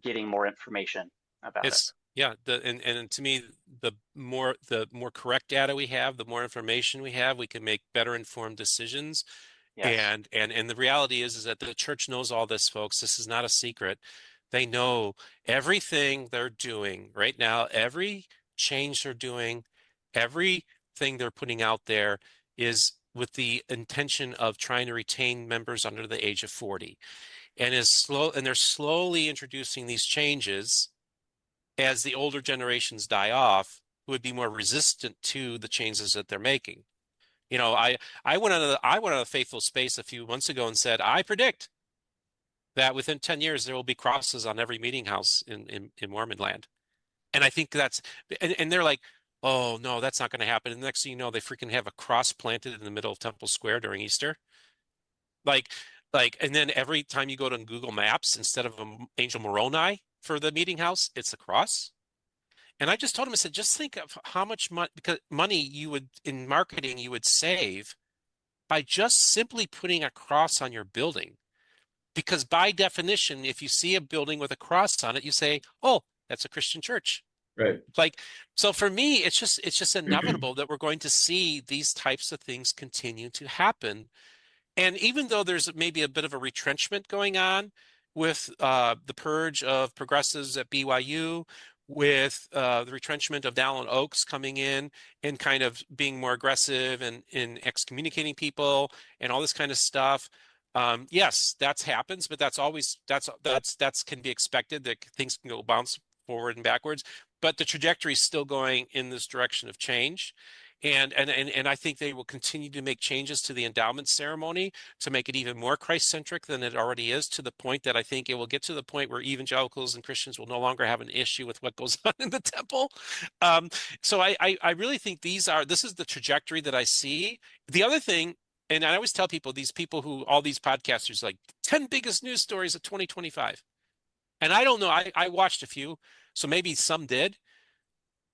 getting more information about it. Yeah, and to me, the more correct data we have, the more information we have, we can make better informed decisions. Yes. And the reality is that the church knows all this, folks. This is not a secret. They know everything they're doing right now, every change they're doing, every thing they're putting out there is with the intention of trying to retain members under the age of 40. And they're slowly introducing these changes as the older generations die off, who would be more resistant to the changes that they're making. You know, I went on a faithful space a few months ago and said, I predict that within 10 years there will be crosses on every meeting house in Mormon land. And I think and they're like, oh no, that's not going to happen. And the next thing you know, they freaking have a cross planted in the middle of Temple Square during Easter. Like, and then every time you go to Google Maps, instead of an Angel Moroni for the meeting house, it's a cross. And I just told him, I said, just think of how much money you would in marketing you would save by just simply putting a cross on your building. Because by definition, if you see a building with a cross on it, you say, oh, that's a Christian church. Right. Like, so for me, it's just inevitable that we're going to see these types of things continue to happen. And even though there's maybe a bit of a retrenchment going on with the purge of progressives at BYU, with the retrenchment of Dallin Oaks coming in and kind of being more aggressive and in excommunicating people and all this kind of stuff. Yes, that happens, but that's can be expected that things can go bounce forward and backwards. But the trajectory is still going in this direction of change. And I think they will continue to make changes to the endowment ceremony to make it even more Christ-centric than it already is, to the point that I think it will get to the point where evangelicals and Christians will no longer have an issue with what goes on in the temple. So I really think this is the trajectory that I see. The other thing, and I always tell people, all these podcasters, like 10 biggest news stories of 2025. And I don't know, I watched a few, so maybe some did.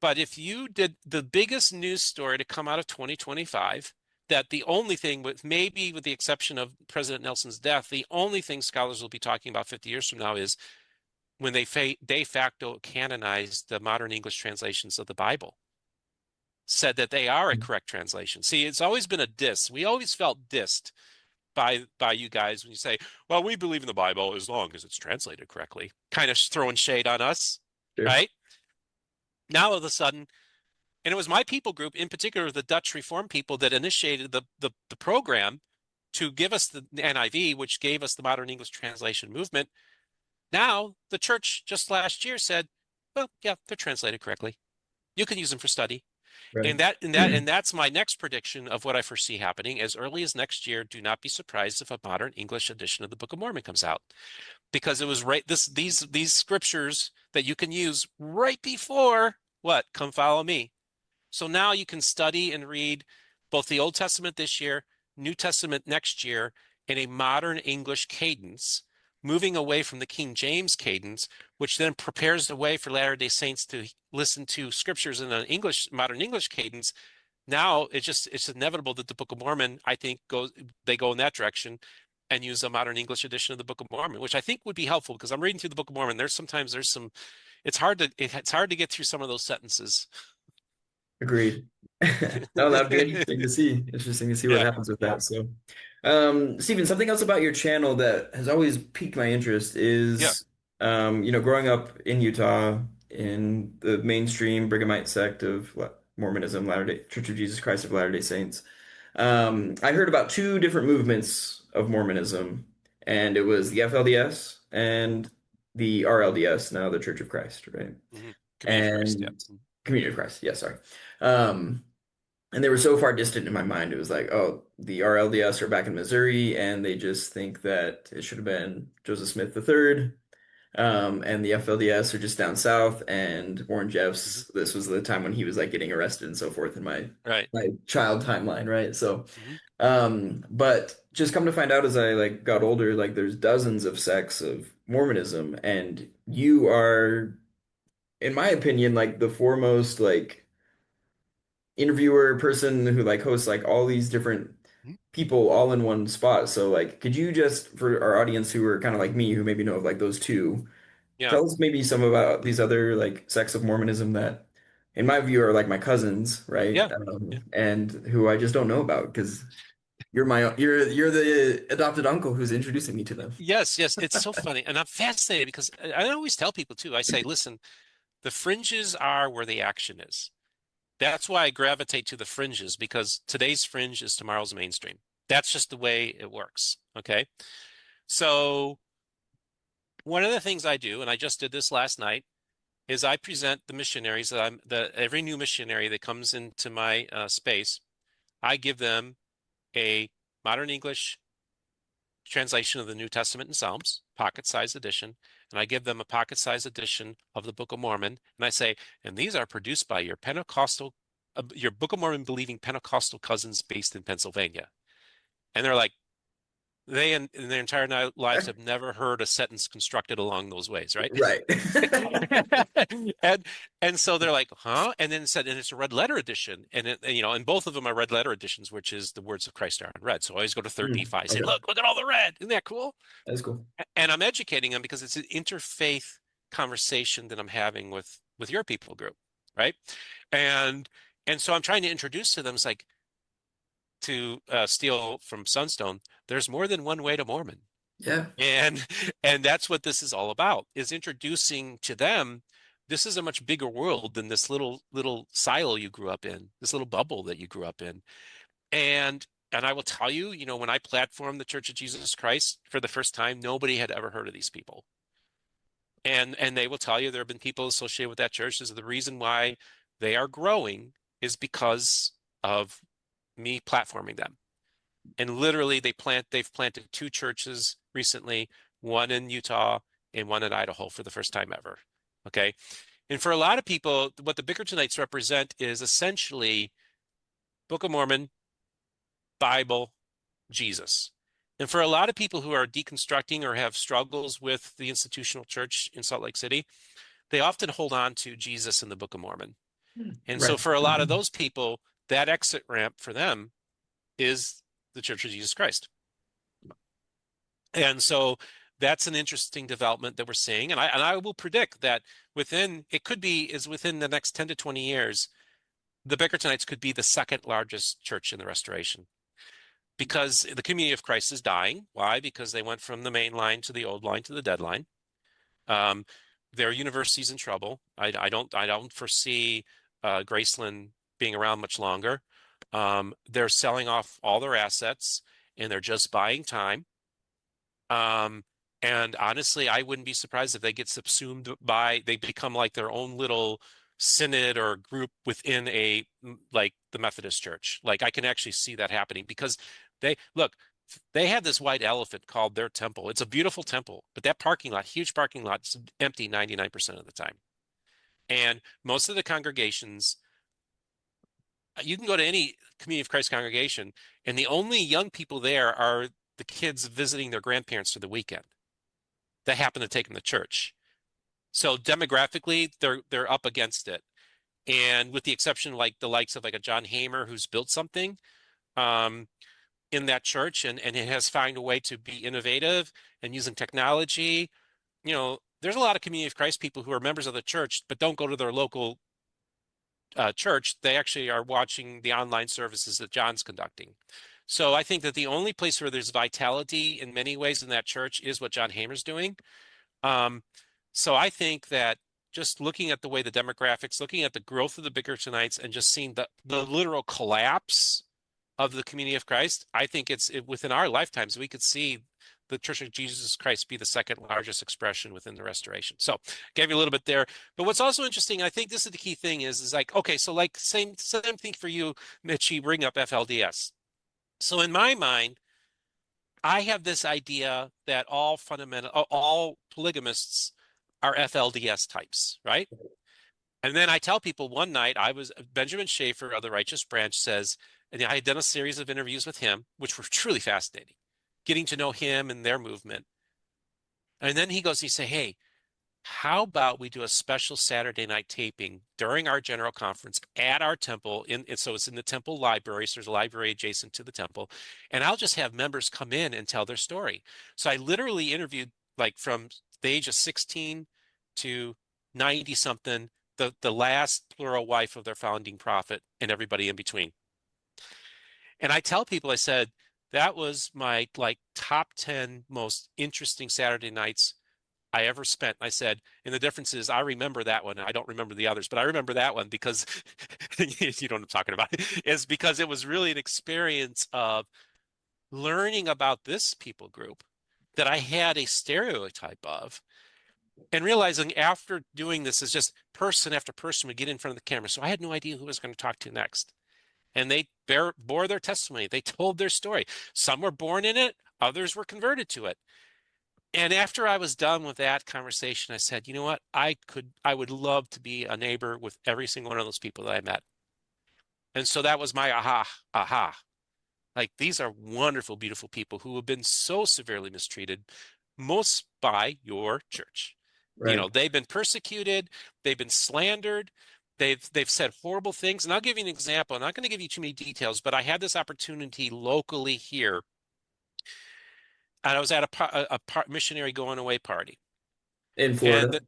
But if you did the biggest news story to come out of 2025, that the only thing, maybe with the exception of President Nelson's death, the only thing scholars will be talking about 50 years from now is when they de facto canonized the modern English translations of the Bible, said that they are a correct translation. See, it's always been a diss. We always felt dissed by you guys when you say, well, we believe in the Bible as long as it's translated correctly, kind of throwing shade on us, Sure. right? Now, all of a sudden, and it was my people group, in particular, the Dutch Reformed people, that initiated the program to give us the NIV, which gave us the modern English translation movement. Now, the church just last year said, well, yeah, they're translated correctly. You can use them for study. Right. And that's my next prediction of what I foresee happening. As early as next year, do not be surprised if a modern English edition of the Book of Mormon comes out, because it was these scriptures that you can use right before what? Come follow me. So now you can study and read both the Old Testament this year, New Testament next year, in a modern English cadence, moving away from the King James cadence, which then prepares the way for Latter-day Saints to listen to scriptures in an modern English cadence. Now it's inevitable that the Book of Mormon, I think, they go in that direction and use a modern English edition of the Book of Mormon, which I think would be helpful, because I'm reading through the Book of Mormon. It's hard to get through some of those sentences. Agreed. No, that'd be interesting to see. Interesting to see what Yeah. happens with that. So, Stephen, something else about your channel that has always piqued my interest Yeah. is, growing up in Utah in the mainstream Brighamite sect of Mormonism, Latter-day Church of Jesus Christ of Latter-day Saints. I heard about two different movements of Mormonism, and it was the FLDS and the RLDS, now the Church of Christ, right? Mm-hmm. Community of Christ, yeah. And Community of Christ, yeah, sorry. And they were so far distant in my mind. It was like, oh, the RLDS are back in Missouri, and they just think that it should have been Joseph Smith III. And the FLDS are just down south, and Warren Jeffs, this was the time when he was like getting arrested and so forth in my Right. child timeline, right? So, Mm-hmm. but just come to find out as I like got older, like there's dozens of sects of Mormonism, and you are, in my opinion, like the foremost like interviewer person who like hosts like all these different people all in one spot. So like, could you just, for our audience who are kind of like me, who maybe know of like those two, Yeah. tell us maybe some about these other like sects of Mormonism that, in my view, are like my cousins, right? Yeah. Yeah. And who I just don't know about because you're the adopted uncle who's introducing me to them. Yes, yes. It's so funny. And I'm fascinated because I always tell people too, I say, listen, the fringes are where the action is. That's why I gravitate to the fringes, because today's fringe is tomorrow's mainstream. That's just the way it works. Okay. So one of the things I do, and I just did this last night, is I present the missionaries that every new missionary that comes into my space, I give them a modern English translation of the New Testament and Psalms, pocket-sized edition, and I give them a pocket-sized edition of the Book of Mormon, and I say, and these are produced by your Book of Mormon believing Pentecostal cousins based in Pennsylvania. And they're like, they in their entire lives have never heard a sentence constructed along those ways, right? Right. and and so they're like, huh? And then it said, and it's a red letter edition, and and both of them are red letter editions, which is the words of Christ are in red. So I always go to third Nephi, say, Okay. look at all the red. Isn't that cool? That's cool. And I'm educating them because it's an interfaith conversation that I'm having with your people group, right? And and so I'm trying to introduce to them, it's like, to steal from Sunstone, there's more than one way to Mormon. Yeah. And and that's what this is all about, is introducing to them this is a much bigger world than this little silo you grew up in, this little bubble that you grew up in. And I will tell you, when I platformed the Church of Jesus Christ for the first time, nobody had ever heard of these people. And they will tell you there have been people associated with that church. Is the reason why they are growing is because of me platforming them. And literally they've planted two churches recently, one in Utah and one in Idaho for the first time ever. Okay. And for a lot of people, what the Bickertonites represent is essentially Book of Mormon, Bible, Jesus. And for a lot of people who are deconstructing or have struggles with the institutional church in Salt Lake City, they often hold on to Jesus and the Book of Mormon. And so Right. for a lot of those people, that exit ramp for them is the Church of Jesus Christ. And so that's an interesting development that we're seeing. And I will predict that within the next 10 to 20 years, the Bickertonites could be the second largest church in the Restoration, because the community of Christ is dying. Why? Because they went from the main line to the old line to the dead line. Their university's in trouble. I don't foresee Graceland being around much longer. They're selling off all their assets and they're just buying time. And honestly, I wouldn't be surprised if they get subsumed they become like their own little synod or group within like the Methodist Church. Like I can actually see that happening, because they have this white elephant called their temple. It's a beautiful temple, but that parking lot, huge parking lot, is empty 99% of the time. And most of the congregations, you can go to any Community of Christ congregation, and the only young people there are the kids visiting their grandparents for the weekend that happen to take them to church. So demographically, they're up against it. And with the exception of like the likes of like a John Hamer, who's built something in that church, and it has found a way to be innovative and using technology. There's a lot of Community of Christ people who are members of the church but don't go to their local church. They actually are watching the online services that John's conducting. So I think that the only place where there's vitality in many ways in that church is what John Hamer's doing. So I think that just looking at the way the demographics, looking at the growth of the Bickertonites, and just seeing the literal collapse of the Community of Christ, I think within our lifetimes, we could see the Church of Jesus Christ be the second largest expression within the Restoration. So gave you a little bit there. But what's also interesting, and I think this is the key thing, is like, okay, so like same thing for you, Mitch, you bring up FLDS. So in my mind, I have this idea that all polygamists are FLDS types, right? And then I tell people one night, Benjamin Schaeffer of the Righteous Branch says, and I had done a series of interviews with him, which were truly fascinating, getting to know him and their movement. And then he say, hey, how about we do a special Saturday night taping during our general conference at our temple? So it's in the temple library. So there's a library adjacent to the temple. And I'll just have members come in and tell their story. So I literally interviewed like from the age of 16 to 90 something, the last plural wife of their founding prophet and everybody in between. And I tell people, I said, that was my like top 10 most interesting Saturday nights I ever spent. I said, and the difference is I remember that one. I don't remember the others, but I remember that one because you know what I'm talking about, is because it was really an experience of learning about this people group that I had a stereotype of, and realizing after doing this is just person after person would get in front of the camera. So I had no idea who I was going to talk to next. And they bore their testimony. They told their story. Some were born in it, others were converted to it. And after I was done with that conversation, I said, you know what? I would love to be a neighbor with every single one of those people that I met. And so that was my aha. Like these are wonderful, beautiful people who have been so severely mistreated, most by your church. You Right. know, they've been persecuted, they've been slandered, they've said horrible things. And I'll give you an example. I'm not going to give you too many details, but I had this opportunity locally here, and I was at a missionary going away party, In and Florida.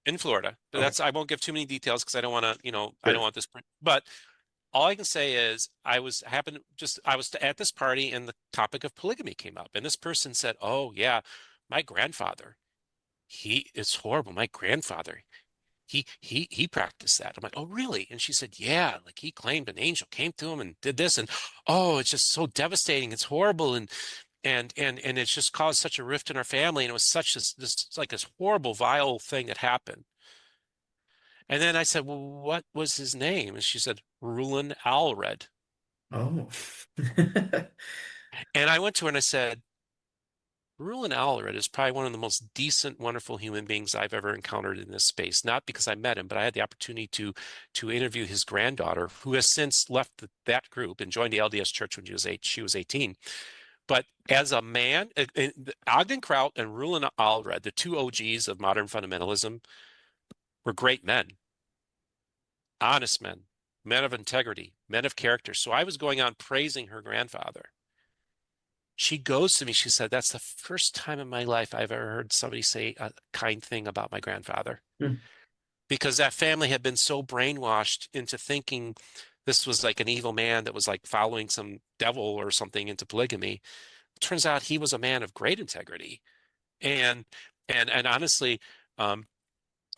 in Florida. Okay. That's I won't give too many details because I don't want to, I don't Sure. want this. But all I can say is I was at this party and the topic of polygamy came up, and this person said, "Oh yeah, my grandfather, it's horrible. My grandfather, he practiced that." I'm like, "Oh really?" And she said, "Yeah, like he claimed an angel came to him and did this, and oh, it's just so devastating. It's horrible, and it's just caused such a rift in our family, and it was such this like this horrible, vile thing that happened." And then I said, "Well, what was his name?" And she said, "Rulon Alred." Oh. And I went to her and I said, Rulon Alred is probably one of the most decent, wonderful human beings I've ever encountered in this space. Not because I met him, but I had the opportunity to interview his granddaughter, who has since left that group and joined the LDS Church when she was 18. But as a man, Ogden Kraut and Rulon Alred, the two OGs of modern fundamentalism, were great men, honest men, men of integrity, men of character. So I was going on praising her grandfather. She goes to me, she said, "That's the first time in my life I've ever heard somebody say a kind thing about my grandfather." Hmm. Because that family had been so brainwashed into thinking this was like an evil man that was like following some devil or something into polygamy. Turns out he was a man of great integrity. And and honestly, um,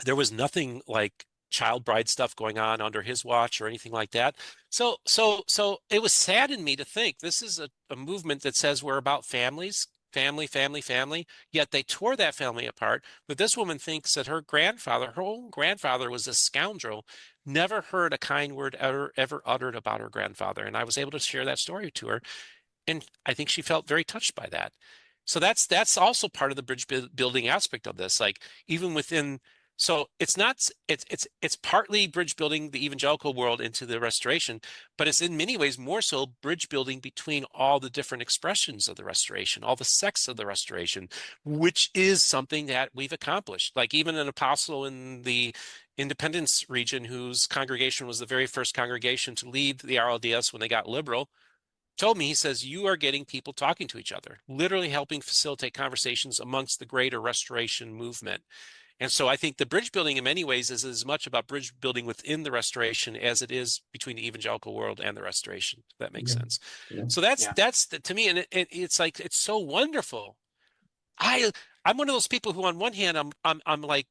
there was nothing like child bride stuff going on under his watch or anything like that. So it was saddened me to think this is a movement that says we're about families, family, yet they tore that family apart. But this woman thinks that her own grandfather was a scoundrel, never heard a kind word ever uttered about her grandfather. And I was able to share that story to her, and I think she felt very touched by that. So that's also part of the building aspect of this. Like even within, so it's not it's partly bridge building the evangelical world into the restoration, but it's in many ways more so bridge building between all the different expressions of the restoration, all the sects of the restoration, which is something that we've accomplished. Like even an apostle in the Independence region, whose congregation was the very first congregation to lead the RLDS when they got liberal, told me, he says, you are getting people talking to each other, literally helping facilitate conversations amongst the greater restoration movement. And so I think the bridge building in many ways is as much about bridge building within the restoration as it is between the evangelical world and the restoration, if that makes Yeah. sense. Yeah. So Yeah. to me, and it's like it's so wonderful. I I'm one of those people who on one hand I'm like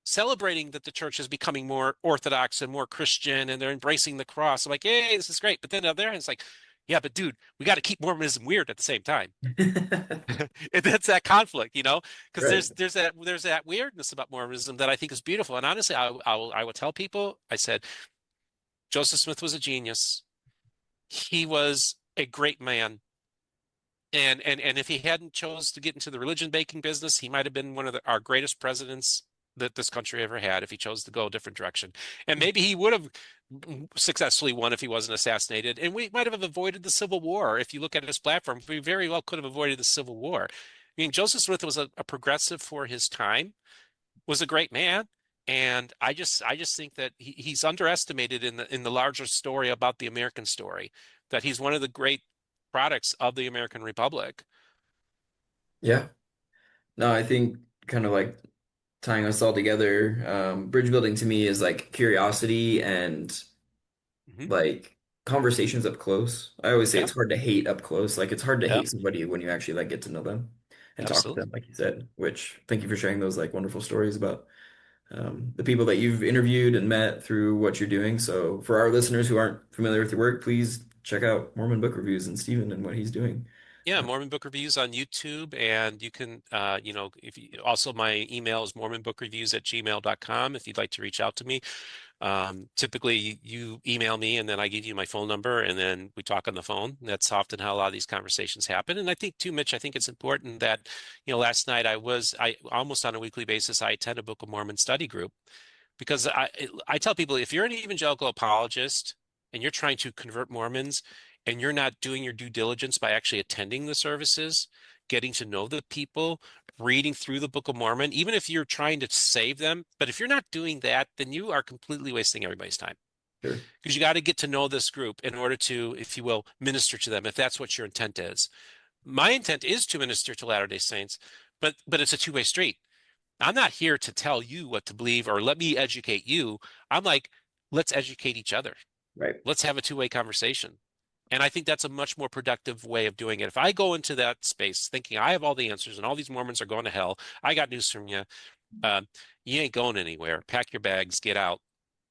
celebrating that the church is becoming more orthodox and more Christian and they're embracing the cross. I'm like, hey, this is great. But then on the other hand, it's like, yeah, but dude, we got to keep Mormonism weird at the same time. And that's that conflict, because Right. there's that weirdness about Mormonism that I think is beautiful. And honestly, I will tell people, I said, Joseph Smith was a genius. He was a great man. And if he hadn't chose to get into the religion baking business, he might have been one of our greatest presidents that this country ever had if he chose to go a different direction. And maybe he would have successfully won if he wasn't assassinated. And we might have avoided the Civil War. If you look at his platform, we very well could have avoided the Civil War. I mean, Joseph Smith was a progressive for his time, was a great man. And I just think that he's underestimated in the larger story about the American story, that he's one of the great products of the American Republic. Yeah. No, I think kind of like tying us all together, bridge building to me is like curiosity and Hmm. like conversations up close. I always say Yeah, it's hard to hate up close. Like it's hard to yeah, hate somebody when you actually like get to know them. and talk with Absolutely. them, like you said. Which thank you for sharing those like wonderful stories about the people that you've interviewed and met through what you're doing. So for our listeners who aren't familiar with your work, please check out Mormon Book Reviews and Stephen and what he's doing. Yeah, Mormon Book Reviews on YouTube, and you can, if you, also my email is mormonbookreviews@gmail.com if you'd like to reach out to me. Typically, you email me, and then I give you my phone number, and then we talk on the phone. That's often how a lot of these conversations happen. And I think too, Mitch, I think it's important that, last night I almost on a weekly basis, I attend a Book of Mormon study group because I tell people if you're an evangelical apologist and you're trying to convert Mormons and you're not doing your due diligence by actually attending the services, getting to know the people, reading through the Book of Mormon, even if you're trying to save them, but if you're not doing that, then you are completely wasting everybody's time Sure. because you got to get to know this group in order to, if you will, minister to them, if that's what your intent is. My intent is to minister to Latter-day Saints, but it's a two-way street. I'm not here to tell you what to believe or let me educate you. I'm like, let's educate each other. Right. Let's have a two-way conversation. And I think that's a much more productive way of doing it. If I go into that space thinking I have all the answers and all these Mormons are going to hell, I got news from you. Uh, you ain't going anywhere. Pack your bags, get out,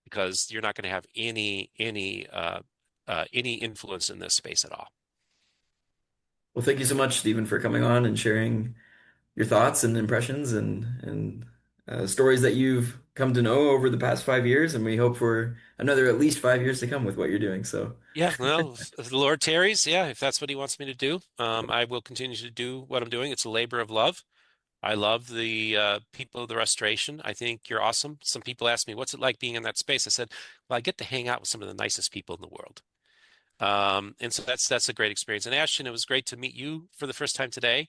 because you're not going to have any influence in this space at all. Well, thank you so much, Stephen, for coming on and sharing your thoughts and impressions and stories that you've come to know over the past 5 years. And we hope for another at least 5 years to come with what you're doing. So, Yeah, well, if the Lord tarries, yeah, if that's what he wants me to do, I will continue to do what I'm doing. It's a labor of love. I love the people of the restoration. I think you're awesome. Some people ask me, what's it like being in that space? I said, well, I get to hang out with some of the nicest people in the world. And so that's a great experience. And Ashton, it was great to meet you for the first time today.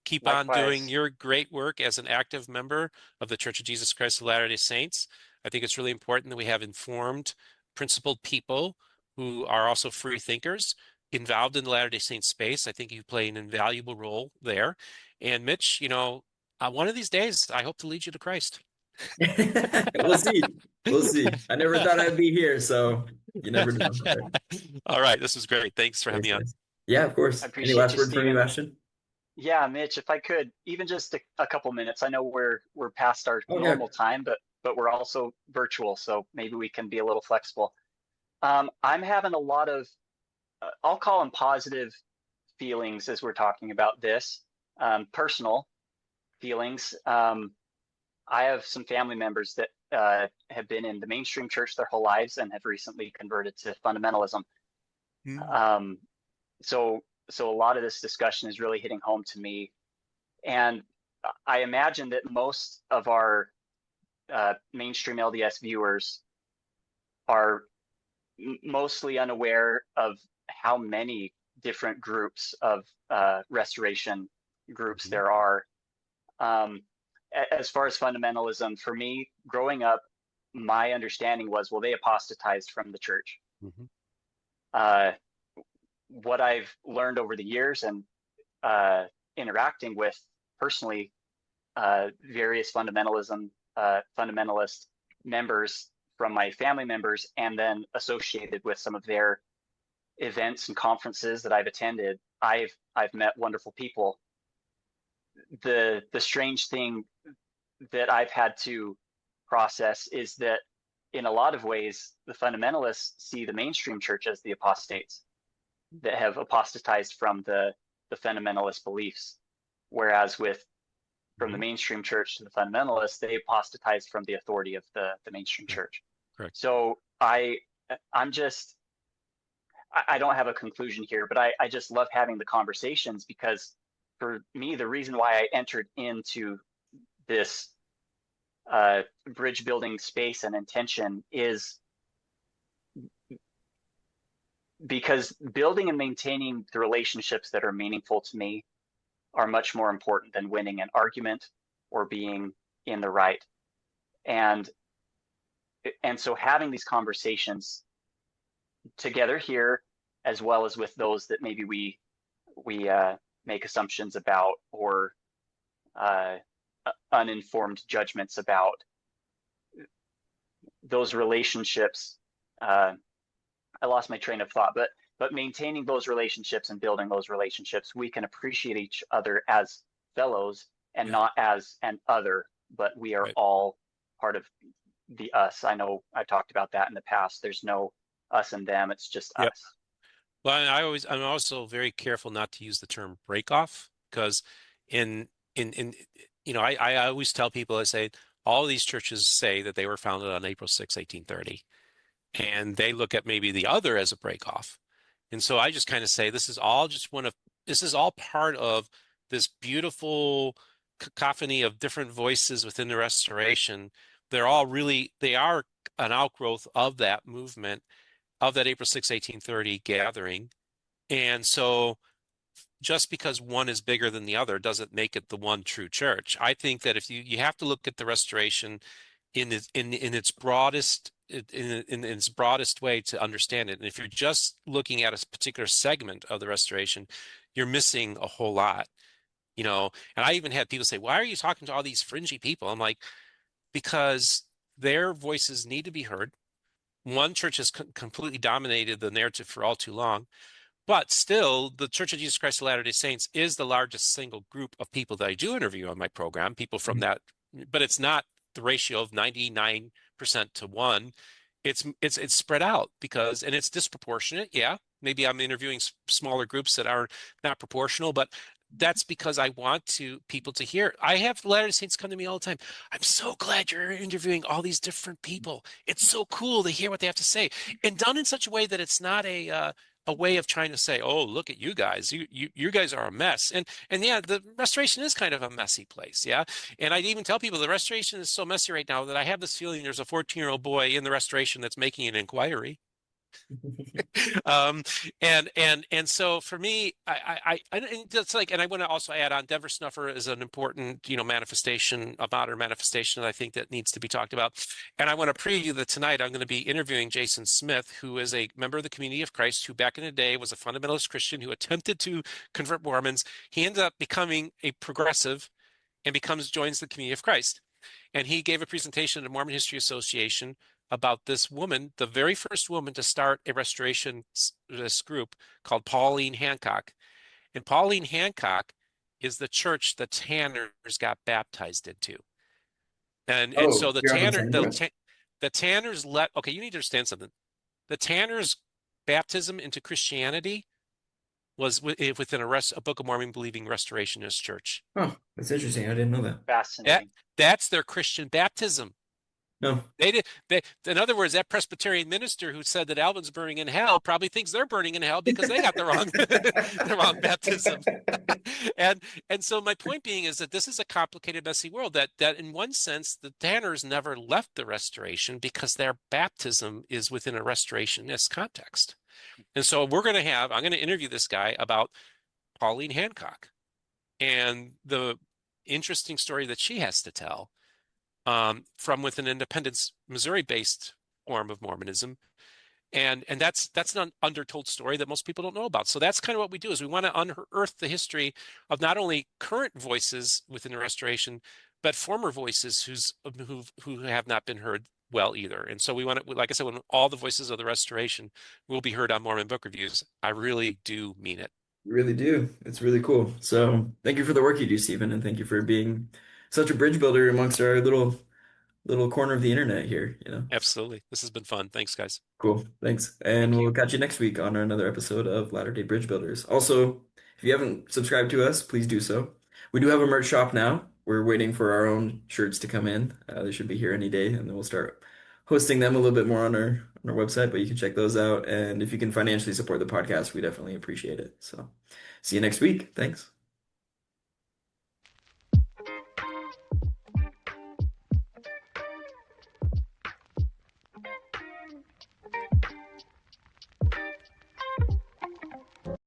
Keep on doing Likewise. your great work as an active member of the Church of Jesus Christ of Latter-day Saints. I think it's really important that we have informed, principled people who are also free thinkers involved in the Latter-day Saints space. I think you play an invaluable role there. And Mitch, one of these days, I hope to lead you to Christ. we'll see. We'll see. I never thought I'd be here, so you never know. Right. All right, this was great. Thanks for having Thanks, me on. guys. Yeah, of I course. Any appreciate last you, word from you, Stephen. Ashton? Yeah, Mitch, if I could, even just a couple minutes. I know we're past our Oh, yeah. normal time, but we're also virtual, so maybe we can be a little flexible. I'm having a lot of I'll call them positive feelings as we're talking about this, personal feelings. I have some family members that have been in the mainstream church their whole lives and have recently converted to fundamentalism. Mm. Um, so so a lot of this discussion is really hitting home to me, and I imagine that most of our mainstream LDS viewers are mostly unaware of how many different groups of restoration groups there are. Um, as far as fundamentalism, for me, growing up, my understanding was, well, they apostatized from the church. Mm-hmm. Uh, what I've learned over the years and interacting with personally various fundamentalist members from my family members, and then associated with some of their events and conferences that I've attended, I've met wonderful people. The strange thing that I've had to process is that in a lot of ways, the fundamentalists see the mainstream church as the apostates that have apostatized from the fundamentalist beliefs, whereas with from the Mm-hmm. mainstream church to the fundamentalists, they apostatized from the authority of the mainstream church. Correct. So I'm just I don't have a conclusion here, but I just love having the conversations, because for me, the reason why I entered into this bridge building space and intention is because building and maintaining the relationships that are meaningful to me are much more important than winning an argument or being in the right. And so having these conversations together here, as well as with those that maybe we make assumptions about or uninformed judgments about, those relationships. I lost my train of thought, but maintaining those relationships and building those relationships, we can appreciate each other as fellows and Yeah. not as an other, but we are Right. all part of the us. I know I talked about that in the past. There's no us and them, it's just Yep. us. Well, and I'm also very careful not to use the term break off because in I always tell people, I say all of these churches say that they were founded on April 6, 1830, and they look at maybe the other as a break off. And so I just kind of say this is all part of this beautiful cacophony of different voices within the Restoration. They are an outgrowth of that movement, of that April 6, 1830 gathering. And so just because one is bigger than the other doesn't make it the one true church. I think that if you have to look at the Restoration in its broadest in its broadest way to understand it. And if you're just looking at a particular segment of the Restoration, you're missing a whole lot, you know. And I even had people say, "Why are you talking to all these fringy people?" I'm like, because their voices need to be heard. One church has completely dominated the narrative for all too long. But still, the Church of Jesus Christ of Latter-day Saints is the largest single group of people that I do interview on my program, people from that, but it's not the ratio of 99% to 1. It's spread out and it's disproportionate. Yeah, maybe I'm interviewing smaller groups that are not proportional, but that's because I want people to hear. I have Latter-day Saints come to me all the time. I'm so glad you're interviewing all these different people. It's so cool to hear what they have to say, and done in such a way that it's not a way of trying to say, "Oh, look at you guys. You guys are a mess." And yeah, the Restoration is kind of a messy place. Yeah. And I even tell people the Restoration is so messy right now that I have this feeling there's a 14-year-old boy in the Restoration that's making an inquiry. Um, and so for me, and it's like, and I want to also add on, Denver Snuffer is an important, manifestation, a modern manifestation that I think that needs to be talked about. And I want to preview that tonight I'm going to be interviewing Jason Smith, who is a member of the Community of Christ, who back in the day was a fundamentalist Christian who attempted to convert Mormons. He ended up becoming a progressive and joins the Community of Christ. And he gave a presentation at the Mormon History Association about this woman, the very first woman to start a restoration this group called Pauline Hancock. And Pauline Hancock is the church the Tanners got baptized into. And so Oh, you're up in San Diego? the Tanners let, okay, you need to understand something. The Tanners' baptism into Christianity was within a Book of Mormon believing restorationist church. Oh, that's interesting. I didn't know that. That Fascinating. that's their Christian baptism. No. They did. In other words, that Presbyterian minister who said that Alvin's burning in hell probably thinks they're burning in hell because they got the wrong, the wrong baptism. and and so my point being is that this is a complicated, messy world. That in one sense, the Tanners never left the Restoration because their baptism is within a restorationist context. And so I'm going to interview this guy about Pauline Hancock and the interesting story that she has to tell from within Independence, Missouri-based form of Mormonism. And that's an undertold story that most people don't know about. So that's kind of what we do is we want to unearth the history of not only current voices within the Restoration, but former voices who have not been heard well either. And so we want to, like I said, when all the voices of the Restoration will be heard on Mormon Book Reviews, I really do mean it. You really do. It's really cool. So thank you for the work you do, Stephen, and thank you for being such a bridge builder amongst our little corner of the internet here. Absolutely. This has been fun. Thanks, guys. Cool. Thanks. And Thank you. we'll catch you next week on another episode of Latter-day Bridge Builders. Also, if you haven't subscribed to us, please do so. We do have a merch shop now. We're waiting for our own shirts to come in. They should be here any day, and then we'll start hosting them a little bit more on our website, but you can check those out. And if you can financially support the podcast, we definitely appreciate it. So see you next week. Thanks.